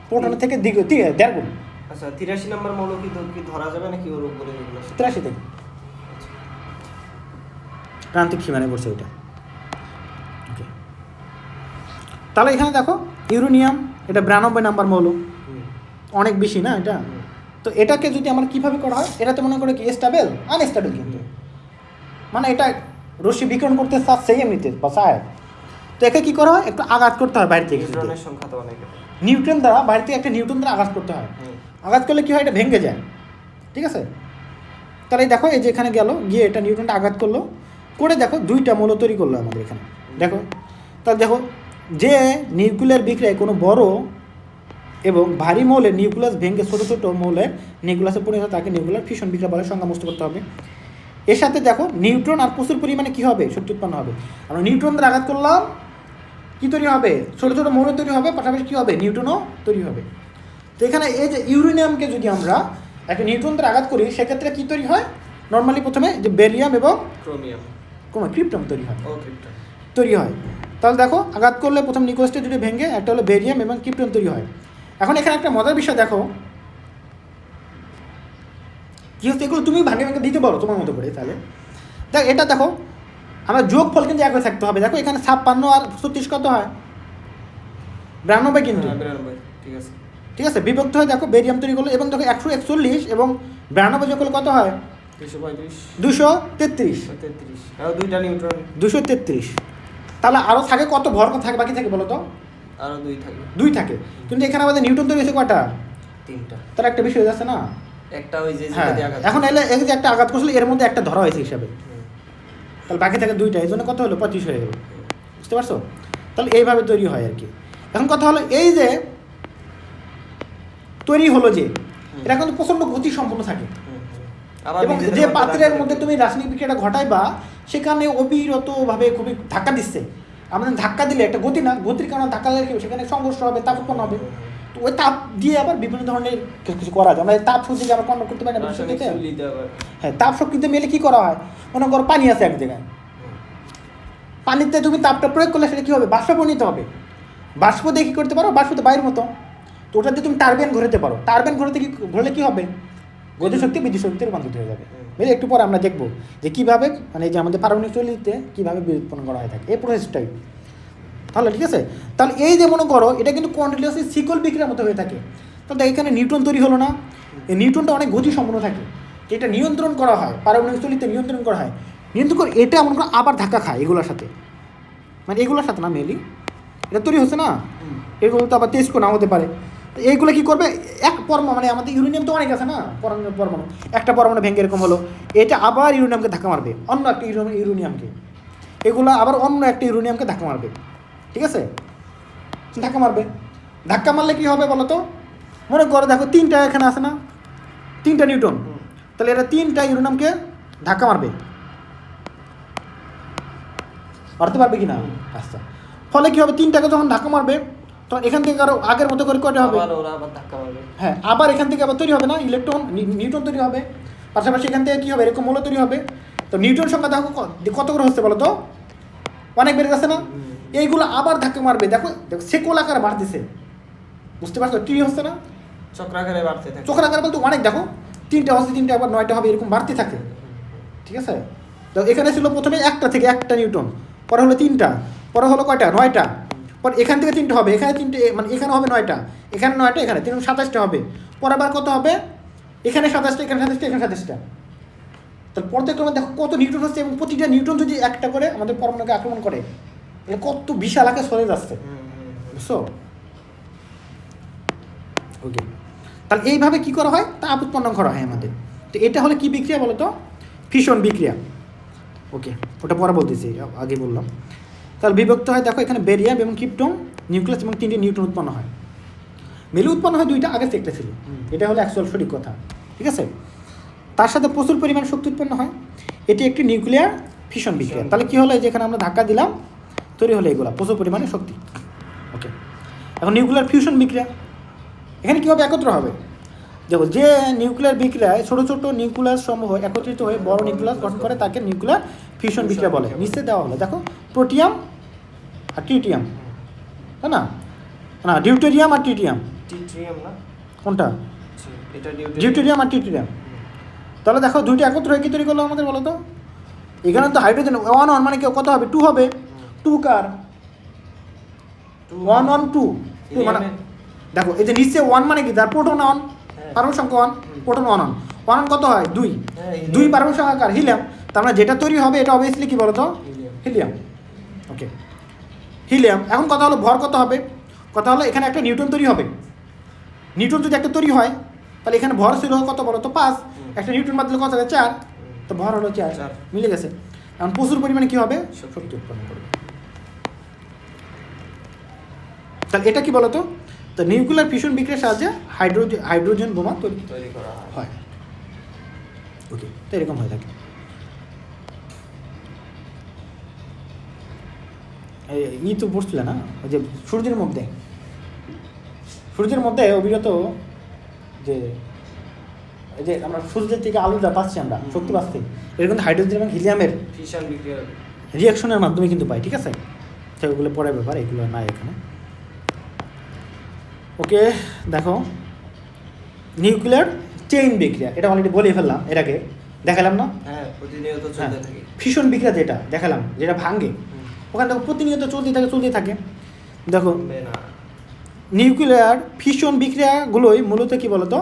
প্রোটনের থেকে 1.5 গুণ। আচ্ছা, 83 নম্বর মৌল কি ধরা যাবে নাকি ওর উপরে এগুলো? 83 থেকে প্রান্তিক সীমানায় পড়ছে ওইটা। ওকে, তাহলে এখানে দেখো ইউরেনিয়াম, এটা 92 নাম্বার মৌল, অনেক বেশি না এটা। তো এটাকে যদি আমার কীভাবে করা হয়, এটাতে মনে করে কি স্টেবল, আনস্টেবল, কিন্তু মানে এটা রশ্মি বিকিরণ করতে চাচ্ছে এমনিতে বা চায়, তো একে কী করা হয়, একটু আঘাত করতে হয় বাইরে থেকে, নিউট্রনের সংখ্যা তো অনেক, নিউট্রন দ্বারা বাইরে থেকে একটা নিউট্রন দ্বারা আঘাত করতে হয়। আঘাত করলে কী হয়, এটা ভেঙে যায়, ঠিক আছে। তাহলে দেখো এই যে এখানে গেল, গিয়ে এটা নিউট্রনটা আঘাত করলো, করে দেখো 2টা মৌল তৈরি করলো আমাদের এখানে। দেখো তাহলে দেখো যে নিউক্লিয়ার বিক্রিয়ায় কোনো বড় এবং ভারী মৌলের নিউক্লিয়াস ভেঙে ছোটো ছোটো মৌলের নিউক্লিয়াসে পরিণত হয়, তাকে নিউক্লিয়ার ফিউশন বিক্রিয়া বলে, সংজ্ঞা মুক্ত করতে হবে। এর সাথে দেখো নিউট্রন আর প্রচুর পরিমাণে কী হবে, শক্তি উৎপন্ন হবে। আমরা নিউট্রন দ্বারা আঘাত করলাম, কী তৈরি হবে, ছোটো ছোটো মৌল তৈরি হবে, পাশাপাশি কী হবে, নিউট্রনও তৈরি হবে। তো এখানে এই যে ইউরেনিয়ামকে যদি আমরা একটা নিউট্রন দ্বারা আঘাত করি, সেক্ষেত্রে কী তৈরি হয়, নর্মালি প্রথমে যে বেরিয়াম এবং ক্রিপ্টন তৈরি হয়, তাহলে দেখো আঘাত করলে প্রথম নিউক্লিয়াসটা দুটো ভেঙে একটা হলো বেরিয়াম এবং ক্রিপ্টন তৈরি হয়। এখন এখানে একটা মজার বিষয় দেখো, কী হচ্ছে, এগুলো তুমি ভাগে ভাগে দিতে পারো তোমার মতো করে। তাহলে দেখ এটা দেখো, আমরা যোগফল কিন্তু একই থাকতে হবে। দেখো এখানে 56 আর 36 কত হয়, 92 কিন্তু, ঠিক আছে। বিভক্ত হয় দেখো বেরিয়াম তৈরি করলো, এবং দেখো 141 এবং 92 যোগ করলে কত হয়, 235 233 33 আর দুইটা নিউট্রন 233। তাহলে আরও থাকে কত ভর থাকে বাকি থাকে বলো তো? আরো দুই থাকে 2 থাকে, কিন্তু এখানে আমাদের নিউটন তৈরি হয়েছে কয়টা? 3টা। তার একটা বিষয় হয়ে যাচ্ছে না? একটা ওই যে হ্যাঁ, যেটা আঘাত এখন এলে এই যে একটা আঘাত করছিল এর মধ্যে একটা ধরা হয়েছে হিসাবে, হুম। তাহলে বাকি থাকে 2টা, এই জন্য কত হলো 25 হয়ে গেল। বুঝতে পারছো? তাহলে এইভাবে তৈরি হয় আর কি। এখন কথা হলো এই যে তৈরি হলো যে এটা কিন্তু প্রচণ্ড গতি সম্পন্ন থাকে, আবার এবং নিজেদের যে মধ্যে পাত্রের ধাক্কা মধ্যে দিবে। তুমি রাসায়নিক বিক্রিয়াটা ঘটাইবা সেখানে অবিরতভাবে খুবই ধাক্কা দিচ্ছে। আমাদের ধাক্কা দিলে একটা গতি না, গতির কারণে ধাক্কা লাগলে কি হবে? সেখানে সংঘর্ষ হবে, তাপ উৎপন্ন হবে। তো ওই তাপ দিয়ে আবার বিভিন্ন ধরনের কিছু কিছু করা যায়। আমরা এই তাপ শক্তি আমরা কন্ট্রোল করতে পারি না বিদ্যুৎ রাসায়নিক শক্তিতে। চুল্লিতে আবার হ্যাঁ, তাপ শক্তিতে মেলে কি করা হয়? মনে করো পানি আছে এক জায়গায়, পানিতে তুমি তাপটা প্রয়োগ করলে সেটা কী হবে? বাষ্প পরিণত হবে। বাষ্প দিয়ে কী করতে পারো? বাষ্প তো বায়ুর মতো, তো ওটা দিয়ে তুমি টারবাইন ঘোরাতে পারো। টারবাইন ঘুরলে কী হবে? গতিশক্তি বিদ্যুৎ শক্তিতে রূপান্তরিত হয়ে যাবে। বুঝলে? একটু পরে আমরা দেখবো যে কীভাবে মানে এই যে আমাদের পারমাণবিক চুল্লিতে কীভাবে বিদ্যুৎ উৎপন্ন করা হয়ে থাকে, এই প্রসেসটাই। তাহলে ঠিক আছে, তাহলে এই যে মনে করো এটা কিন্তু কন্টিনিউয়াসলি শিকল বিক্রিয়ার মতো হয়ে থাকে। তাহলে এখানে নিউটন তৈরি হলো না? এই নিউটনটা অনেক গতি সম্পন্ন থাকে, যেটা নিয়ন্ত্রণ করা হয়, পারমাণবিক চুল্লিতে নিয়ন্ত্রণ করা হয়। নিয়ন্ত্রণ করে এটা মনে করো আবার ধাক্কা খায় এগুলোর সাথে, মানে এগুলোর সাথে না মেলি, এটা তৈরি হচ্ছে না, এগুলো তো আবার তেজ কোণাও হতে পারে। তো এইগুলো কী করবে? এক পরমাণু, মানে আমাদের ইউরেনিয়াম তো অনেক আছে না, পরমাণু, একটা পরমাণু ভেঙে এরকম হলো, এটা আবার ইউরেনিয়ামকে ধাক্কা মারবে, অন্য একটা ইউরেনিয়ামকে, এগুলো আবার অন্য একটা ইউরেনিয়ামকে ধাক্কা মারবে। ঠিক আছে, ধাক্কা মারবে। ধাক্কা মারলে কী হবে বলো তো? মনে করো দেখো 3টা এখানে আছে না, 3টা নিউটন, তাহলে এটা 3টা ইউরেনিয়ামকে ধাক্কা মারবে, মারতে পারবে কি না? আচ্ছা, ফলে কী হবে? 3টাকে যখন ধাক্কা মারবে তখন এখান থেকে আরও আগের মতো করে কয়টা হবে? আবার ওরা আবার ধাক্কা মারবে। হ্যাঁ, আবার এখান থেকে আবার তৈরি হবে না ইলেকট্রন, নিউটন তৈরি হবে, পাশাপাশি এখান থেকে কী হবে? এরকম মৌল তৈরি হবে। তো নিউটন সংখ্যা দেখো কত করে হচ্ছে বলো তো? অনেক বেড়ে গেছে না? এইগুলো আবার ধাক্কা মারবে, দেখো দেখো সেকল আকারে বাড়তেছে। বুঝতে পারছো? ট্রি হচ্ছে না, চক্রাকারে বাড়তে থাকে। চক্রাকার বলতে অনেক, দেখো 3টা হচ্ছে, 3টা আবার 9টা হবে, এরকম বাড়তে থাকে। ঠিক আছে, তো এখানে ছিল প্রথমে একটা থেকে একটা নিউটন, পরে হলো 3টা, পরে হলো কয়টা? 9টা, পর এখান থেকে 3টে হবে, এখানে 3টে, মানে এখানে হবে 9টা, এখানে 9টা, এখানে 3 27টা হবে, পরে আবার কত হবে? এখানে 27টা, এখানে 27টা, এখানে 27টা। তাহলে পর্যায়ক্রমে দেখো কত নিউটন হচ্ছে, এবং প্রতিটা নিউটন যদি একটা করে আমাদের পরমাণুকে আক্রমণ করে তাহলে কত বিশাল আকারে সরে যাচ্ছে। বুঝছো? ওকে, তাহলে এইভাবে কী করা হয়? তাপ উৎপন্ন করা হয় আমাদের। তো এটা হলে কী বিক্রিয়া বলো তো? ফিশন বিক্রিয়া। ওকে, ওটা পরে বলতেছি, আগে বললাম। তাহলে বিভক্ত হয়, দেখো এখানে বেরিয়াম এবং ক্রিপ্টন, নিউক্লিয়াস এবং 3টে নিউট্রন উৎপন্ন হয়। মেরু উৎপন্ন হয় 2টা, আগে একটা ছিল, এটা হলো অ্যাকচুয়াল সঠিক কথা। ঠিক আছে, তার সাথে প্রচুর পরিমাণ শক্তি উৎপন্ন হয়, এটি একটি নিউক্লিয়ার ফিশন বিক্রিয়া। তাহলে কী হলো? যেখানে আমরা ধাক্কা দিলাম তৈরি হলো এগুলো প্রচুর পরিমাণে শক্তি। ওকে, এখন নিউক্লিয়ার ফিউশন বিক্রিয়া, এখানে কীভাবে একত্র হবে? দেখো, যে নিউক্লিয়ার বিক্রিয়ায় ছোটো ছোটো নিউক্লিয়াস সমূহ একত্রিত হয়ে বড় নিউক্লিয়াস গঠন করে তাকে নিউক্লিয়ার ফিউশন বিক্রিয়া বলে। নিচে দেওয়া হলো, দেখো প্রোটিয়াম আর ট্রিটিয়াম, তাই না? না, ডিউটেরিয়াম আর ট্রিটিয়াম। ট্রিটিয়াম না, কোনটা? এটা ডিউটেরিয়াম আর ট্রিটিয়াম। তাহলে দেখো 2টা একত্র হয়ে কী তৈরি করলো আমাদের বলো তো? এখানে তো হাইড্রোজেন 1 1 মানে কত হবে? 2 হবে। 2 কার? 1 1 2 2 মানে দেখো এই যে নিচে 1 মানে কি? তার প্রোটন 1, পারমাণবিক সংখ্যা 1, প্রোটন 1 1 1 1 কত হয়? 2 2 পারমাণবিক সংখ্যা কার? হিলিয়াম। তার মানে যেটা তৈরি হবে এটা অবভিয়াসলি কি বলো তো? হিলিয়াম। ওকে, হিলিয়াম। এখন কথা হলো ভর কত হবে? কথা হলো এখানে একটা নিউটন তৈরি হবে। নিউটন যদি একটা তৈরি হয় তাহলে এখানে ভর ছিল কত বলো তো? 5। একটা নিউটন বাদ দিলে কত হবে? 4। তো ভর হলো 4, মিলে গেছে। এখন প্রচুর পরিমাণে কী হবে? শক্তি উৎপন্ন করবে। তাহলে এটা কি বলো তো? তো নিউক্লিয়ার ফিশন বিক্রিয়ার সাহায্যে হাইড্রোজেন বোমা তৈরি করা হয়। ওকে, তো এরকম হয়ে থাকে। ই তো বসছিল না ওই যে সূর্যের মধ্যে অবিরত যে এই যে আমরা সূর্যের থেকে আলোটা পাচ্ছি, আমরা শক্তি পাচ্ছি, এর কিন্তু হাইড্রোজেন এবং হিলিয়ামের ফিশন বিক্রিয়া রিয়াকশনের মাধ্যমে কিন্তু পাই। ঠিক আছে, সেগুলো পরের ব্যাপার, এগুলো নাই এখানে। ওকে, দেখো নিউক্লিয়ার চেইন বিক্রিয়া, এটা অলরেডি বলেই ফেললাম, এর আগে দেখালাম না? হ্যাঁ, প্রতিনিয়ত চলতে থাকে। ফিশন বিক্রিয়া যেটা দেখালাম, যেটা ভাঙে, ওখানে দেখো প্রতিনিয়ত চলতেই থাকে। দেখো নিউক্লিয়ার ফিশন বিক্রিয়াগুলোই মূলত কী বলতো?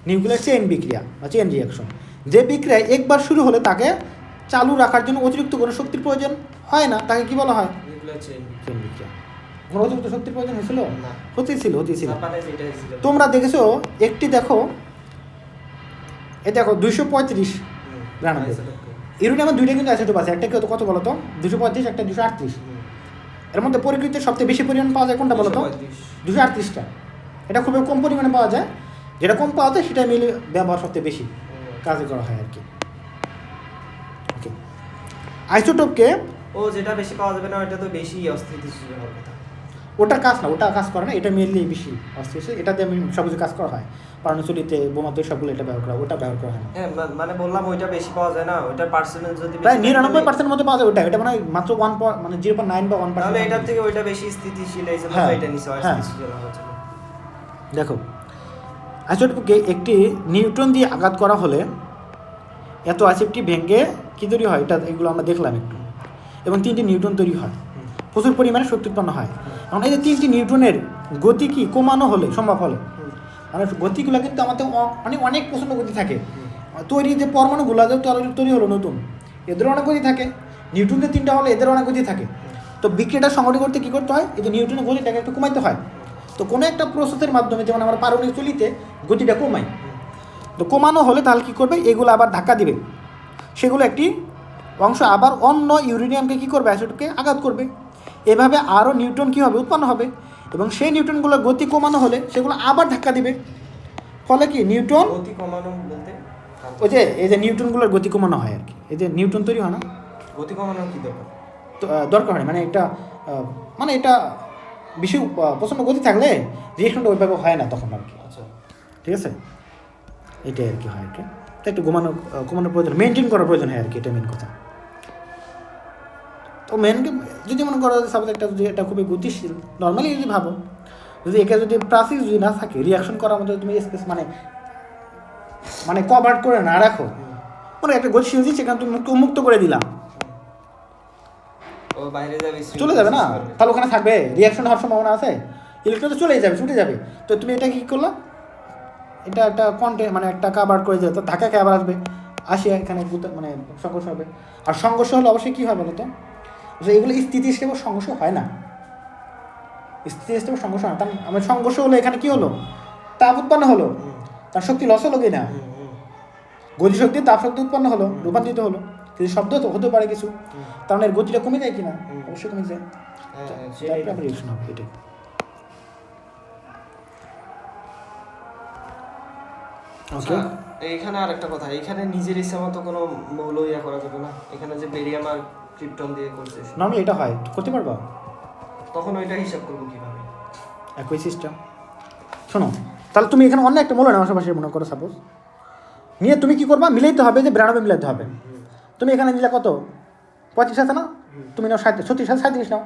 নিউক্লিয়ার চেইন বিক্রিয়া বা চেইন রিয়াকশন, যে বিক্রিয়া একবার শুরু হলে তাকে চালু রাখার জন্য অতিরিক্ত কোনো শক্তির প্রয়োজন হয় না, তাকে কি বলা হয়? চেইন বিক্রিয়া। কোনো অতিরিক্ত শক্তির প্রয়োজন হয়েছিল? না। হতেছিল। জাপানে যেটা হয়েছিল। তোমরা দেখেছো একটি দেখো, এই দেখো 235 92 ইউরেনিয়ামের দুইটা কিন্তু আইসোটোপ আছে, একটা কত বলো তো? 235, একটা 238। এর মধ্যে পরিকৃতির সবচেয়ে বেশি পরিমাণ পাওয়া যায় কোনটা বলো তো? 238টা। এটা খুবই কম পরিমাণে পাওয়া যায়, যেটা কম পাওয়া যায় সেটা মিলে ব্যবহার সবচেয়ে বেশি কাজে করা হয় আর কি। ওকে, আইসোটোপকে যেটা বেশি পাওয়া যাবে না ওটা তো বেশি অস্থিতিশীল হওয়ার কথা। ওটার কাজ না, ওটা কাজ করে না, এটা মেনলি বেশি অস্থিতিশীল। এটাতে আমি সব কিছু কাজ করা হয়, পারমাণবিক বোমাতে সবগুলো এটা ব্যবহার করা, ওটা ব্যবহার করা হয় না। হ্যাঁ, মানে বললাম ওইটা বেশি পাওয়া যায় না, ওইটার পার্সেন্টেজ যদি প্রায় 99% মধ্যে পাওয়া যায় ওটা। এটা মানে মাত্র 0.9 বা 1%। তাহলে এটার থেকে ওইটা বেশি স্থিতিশীল, এই জন্য এটা নিচে অস্থিতিশীল হওয়ার জন্য। দেখো, আইসোটোপকে একটি নিউট্রন দিয়ে আঘাত করা হলে এত অ্যাসিডটি ভেঙে কী তৈরি হয়, এটা এগুলো আমরা দেখলাম একটু, এবং 3টি নিউট্রন তৈরি হয়, প্রচুর পরিমাণে শক্তি উৎপন্ন হয়। এবং এই যে 3টি নিউট্রনের গতি কি কমানো হলে সম্ভব হলে, মানে গতিগুলো কিন্তু আমাদের অনেক প্রচণ্ড গতি থাকে। তৈরি যে পরমাণুগুলো তৈরি হলো নতুন, এদেরও অনেক গতি থাকে। নিউট্রনদের 3টা হলে এদেরও অনেক গতি থাকে। তো বিক্রিয়াটা সংঘটিত করতে কী করতে হয়? এই যে নিউট্রনের গতিটাকে একটু কমাইতে হয়। তো কোনো একটা প্রসেসের মাধ্যমে, যেমন আমরা পারমাণবিক চুল্লিতে গতিটা কমাই, তো কমানো হলে তাহলে কী করবে? এগুলো আবার ধাক্কা দিবে, সেগুলো একটি অংশ আবার অন্য ইউরেনিয়ামকে কী করবে? আইসোটোপকে আঘাত করবে। এভাবে আরও নিউট্রন কী হবে? উৎপন্ন হবে, এবং সেই নিউট্রনগুলোর গতি কমানো হলে সেগুলো আবার ধাক্কা দিবে। ফলে কি নিউট্রন গতি কমানো বলতে ওই যে এই যে নিউট্রনগুলোর গতি কমানো হয় আর কি। এই যে নিউট্রন তৈরি হয় না, গতি কমানো কি দরকার? তো দরকার হয়, মানে এটা বেশি প্রচণ্ড গতি থাকলে রিয়েকশনটা ওইভাবে হয় না তখন আর কি। আচ্ছা, ঠিক আছে, এটাই আর কি হয় আর কি। তো একটু কমানোর প্রয়োজন, মেনটেন করার প্রয়োজন হয় আর কি, এটা মেন কথা। তো যদি মনে করো সাপোজ একটা যদি এটা খুবই গতিশীল, নর্মালি যদি ভাবো, যদি একে যদি প্রাচীর যদি না থাকে, রিয়াকশন করার মধ্যে তুমি স্পেস মানে কভার করে না রাখো, মানে একটা গতিশীল জিনিস সেখানে তুমি মুক্ত করে দিলাম, ও বাইরে যাবে, চলে যাবে না, তাহলে ওখানে থাকবে, রিয়াকশন হওয়ার সম্ভাবনা আছে, ইলেকট্রন তো চলেই যাবে, ছুটে যাবে। তো তুমি এটা কী করলা, এটা একটা মানে একটা কাভার করে যাবে, তো ঢাকা আবার আসবে, আসে এখানে মানে সংঘর্ষ হবে। আর সংঘর্ষ হলে অবশ্যই কী হয় বলো তো? এগুলো স্থিতিস্থাপক সংঘর্ষ হয় না, স্থিতিস্থাপক সংঘর্ষ হয় না। তার আমার সংঘর্ষ হলো এখানে কী হলো? তাপ উৎপন্ন হলো, তার শক্তি লস হলো কি না? গতিশক্তি তাপ শক্তি উৎপন্ন হলো, রূপান্তরিত হলো। কিন্তু শব্দ তো হতে পারে কিছু, তার মানে এর গতিটা কমে যায় কিনা? অবশ্যই কমে যায়। রিয়েকশন হবে এটাই। ওকে, এইখানে আরেকটা কথা, এখানে নিজের ইচ্ছা মতো কোনো মৌল ইয়া করা যাবে না। এখানে যে বেরিয়াম আর ক্রিপ্টন দিয়ে করছে, নর্মালি এটা হয়, করতে পারবা? তখন ওইটা হিসাব করবো কিভাবে? একই সিস্টেম। শোনো, তাহলে তুমি এখানে অন্য একটা মূল্য নেওয়ার পাশে মনে করো সাপোজ নিয়ে তুমি কী করবা? মিলাইতে হবে, যে 92 মিলাইতে হবে। তুমি এখানে নিলে কত? 25 আছে না? তুমি নাও 36 আছে, 37 নাও।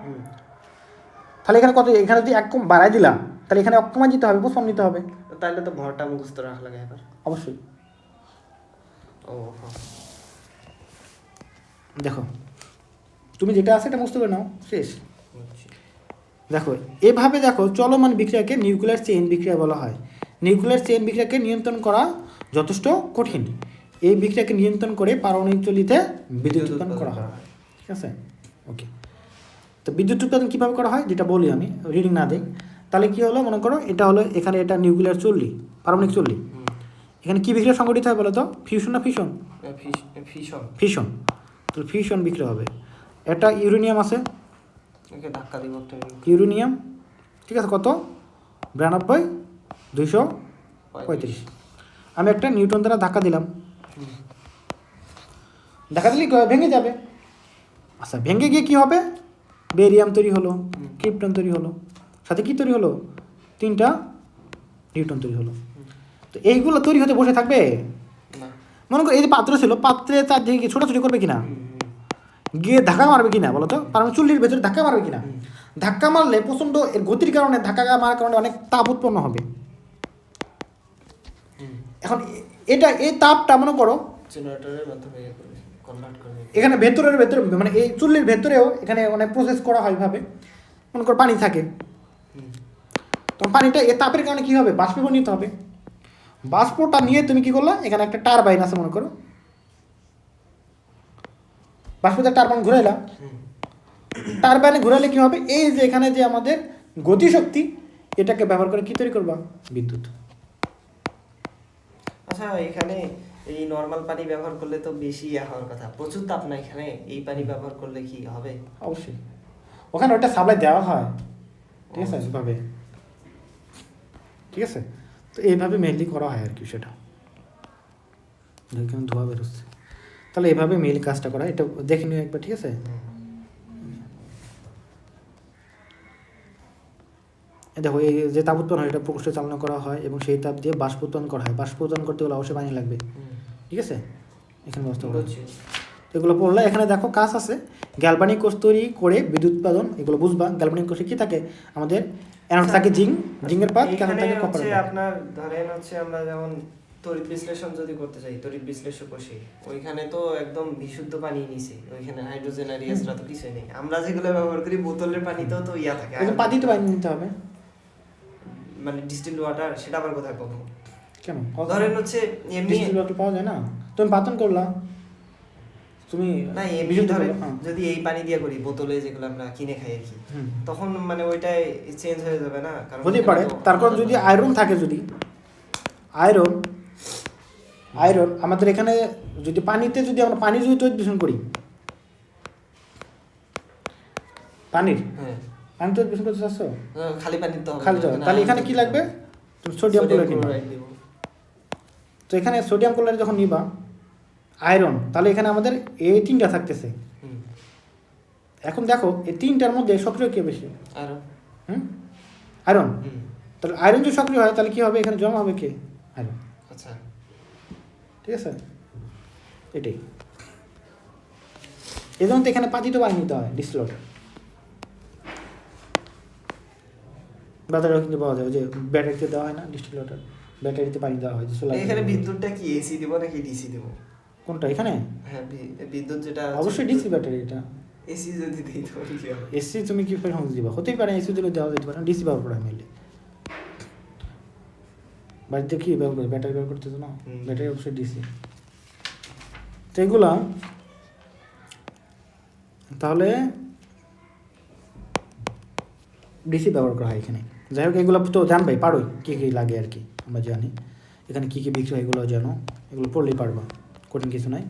তাহলে এখানে কত? এখানে যদি এক কম বাড়াই দিলাম, তাহলে এখানে এক কমা দিতে হবে, প্রথম নিতে হবে। তাহলে তো ভরটা মুখস্থ রাখা লাগে এবার। অবশ্যই। ও দেখো, তুমি যেটা আছে এটা মুছতে করে নাও, শেষ। দেখো এভাবে দেখো, চলমান বিক্রিয়াকে নিউক্লিয়ার চেইন বিক্রিয়া বলা হয়। নিউক্লিয়ার চেইন বিক্রিয়াকে নিয়ন্ত্রণ করা যথেষ্ট কঠিন। এই বিক্রিয়াকে নিয়ন্ত্রণ করে পারমাণবিক চুল্লিতে বিদ্যুৎ উৎপাদন করা হয়। ঠিক আছে, ওকে। তো বিদ্যুৎ উৎপাদন কীভাবে করা হয় যেটা বলি আমি, রিডিং না দিই, তাহলে কী হলো মনে করো, এটা হলো এখানে এটা নিউক্লিয়ার চুল্লি, পারমাণবিক চুল্লি। এখানে কী বিক্রিয়া সংঘটিত হয় বলো তো? ফিউশন না ফিশন? ফিশন। তো ফিউশন বিক্রিয়া হবে। এটা ইউরেনিয়াম আছে, ধাক্কা দিব ইউরেনিয়াম, ঠিক আছে, কত? 92, 235। আমি একটা নিউটন দ্বারা ধাক্কা দিলাম, ধাক্কা দিলে ভেঙে যাবে। আচ্ছা, ভেঙে গিয়ে কী হবে? বেরিয়াম তৈরি হলো, ক্রিপ্টন তৈরি হলো, সাথে কী তৈরি হলো? 3টা নিউটন তৈরি হলো। তো এইগুলো তৈরি হতে বসে থাকবে? মনে করো এই যে পাত্র ছিল, পাত্রে চারদিকে ছোটাছুটি করবে কিনা, গিয়ে ধাক্কা মারবে কিনা বলো তো? কারণ চুল্লির ভেতরে ধাক্কা মারবে কিনা? ধাক্কা মারলে প্রচণ্ড এর গতির কারণে, ধাক্কা মারার কারণে অনেক তাপ উৎপন্ন হবে। এখন এই তাপটা মনে করো জেনারেটরের মাধ্যমে কনভার্ট করে, এখানে ভেতরে মানে এই চুল্লির ভেতরেও এখানে অনেক প্রসেস করা হয় ভাবে। মনে করো পানি থাকে, তখন পানিটা এই তাপের কারণে কী হবে? বাষ্পীভবন নিতে হবে। বাষ্পটা নিয়ে তুমি কী করলা? এখানে একটা টারবাইন আছে মনে করো, বাষ্পীয় টারবাইন ঘুরাইলাম, টারবাইনে ঘুরাইলে কি হবে, এই যে এখানে যে আমাদের গতিশক্তি এটাকে ব্যবহার করে কি তৈরি করবা, বিদ্যুৎ। আচ্ছা, এখানে এই নর্মাল পানি ব্যবহার করলে তো বেশি হওয়ার কথা, প্রচুর তাপ না এখানে, এই পানি ব্যবহার করলে কি হবে? অবশ্যই ওখানে ওটা সাপ্লাই দেওয়া হয়, ঠিক আছে, এভাবে, ঠিক আছে। তো এইভাবে মেনলি করা হয় আর কি, সেটা কেমন ধোয়া বেরোচ্ছে। তাহলে এইভাবে মেইল কাজটা করা, এটা দেখে নিও একবার, ঠিক আছে। দেখো এই যে তাপ উৎপন্ন হয় এটা প্রকোষ্ঠে চালনা করা হয় এবং সেই তাপ দিয়ে বাষ্প উৎপন্ন করা হয়। বাষ্প উৎপন্ন করতে হলে অবশ্যই পানি লাগবে, ঠিক আছে। এখানে ব্যবস্থা করা হচ্ছে, এগুলো পড়লে এখানে দেখো কাজ আছে, গ্যালভানিক কোষ তৈরি করে বিদ্যুৎ উৎপাদন, এগুলো বুঝবা। গ্যালভানিক কোষে কি থাকে, আমাদের অ্যানোড থাকে জিঙ্কের পাত, ক্যাথোড থাকে কপার। আপনার ধরেন হচ্ছে আমরা যেমন তড়িৎ বিশ্লেষণ যদি করতে চাই, তড়িৎ বিশ্লেষক কোষে ওইখানে তো একদম বিশুদ্ধ পানি নিছে, ওইখানে হাইড্রোজেন আর এক্সট্রা তো কিছুই নেই। আমরা যেগুলো ব্যবহার করি বোতলের পানিতেও তো ইয়া থাকে, পানি তো পানি নিতে হবে, মানে ডিস্টিলড ওয়াটার, সেটা আবার কোথায় পাবো? কেন ধরেন হচ্ছে এমনি ডিস্টিলড ওয়াটার পাওয়া যায় না, তুমি পাতন করলা, তুমি না এমনি ধরেন যদি এই পানি দিয়ে করি বোতলে যেগুলো আমরা কিনে খাই আর কি, তখন মানে ওইটাই চেঞ্জ হয়ে যাবে না? কারণ হতে পারে। তারপর যদি আয়রন থাকে, যদি আয়রন আমাদের এখানে যদি পানিতে যদি আমরা পানি যদি তড়িৎ বিশ্লেষণ করি, পানির পানি তড়িৎ বিশ্লেষণ করতে চাচ্ছ, খালি পানি তো খালি তো, তাহলে এখানে কি লাগবে, তুমি সোডিয়াম ক্লোরাইড নিবা। তো এখানে সোডিয়াম ক্লোরাইড যখন নিবা আয়রন, তাহলে এখানে আমাদের এই তিনটা থাকতেছে। এখন দেখো এই তিনটার মধ্যে সক্রিয় কে বেশি, আয়রন। তাহলে আয়রন যদি সক্রিয় হয় তাহলে কি হবে, এখানে জমা হবে কে, আয়রন। আচ্ছা, ঠিক আছে, এটাই। এই জন্য তো এখানে পাতিত পানি নিতে হয়, ডিস্টিলড ওয়াটার। বাজারেও কিন্তু পাওয়া যায়, যে ব্যাটারিতে দেওয়া হয় না ডিস্টিলড ওয়াটার, ব্যাটারিতে পানি দেওয়া হয়। এখানে বিদ্যুৎটা কি এসি দেব নাকি ডিসি দেব? কোনটা এখানে? হ্যাঁ, বিদ্যুৎ যেটা অবশ্যই ডিসি ব্যাটারি। এটা এসি যদি দিই তো কি হবে? এসি তুমি কি করে সংযোগ দিবা, হতেই পারে এসি দিলে দেওয়া যেতে পারে, ডিসি ব্যবহার করা হয় মেনলি। বাড়িতে কি ব্যবহার করে, ব্যাটারি ব্যবহার করতে তো না, ব্যাটারি অবশ্যই ডিসি। তো এগুলা তাহলে ডিসি ব্যবহার করা হয় এখানে। যাই হোক, এগুলো তো জানবাই, পারোই কী কী লাগে আর কি, আমরা জানি এখানে কী কী বিক্রি হয়, এগুলো জানো, এগুলো পড়লেই পারবা, কঠিন কিছু নয়।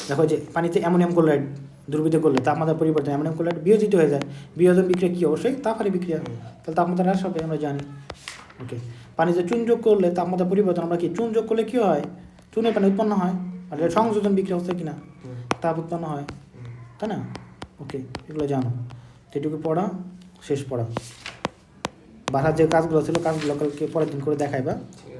দেখো যে পানিতে অ্যামোনিয়াম ক্লোরাইড দ্রবীভূত করলে তাপমাত্রা পরিবর্তন, অ্যামোনিয়াম ক্লোরাইড বিয়োজিত হয়ে যায়, বিয়োজন বিক্রিয়া কী, অবশ্যই তাপহারী বিক্রিয়া, তাহলে তাপমাত্রা হ্রাস হবে, আমরা জানি। ওকে, পানিতে চুন যোগ করলে তাপমাত্রা পরিবর্তন, আমরা কি চুন যোগ করলে কী হয়, চুনের পানি উৎপন্ন হয়, আর সংযোজন বিক্রিয়া হচ্ছে কিনা, তাপ উৎপন্ন হয়, তাই না? ওকে, এগুলো জানো। এটুকু পড়া, শেষ পড়া। বাসার যে কাজগুলো ছিল কাজগুলো কালকে পরের দিন করে দেখাইবা।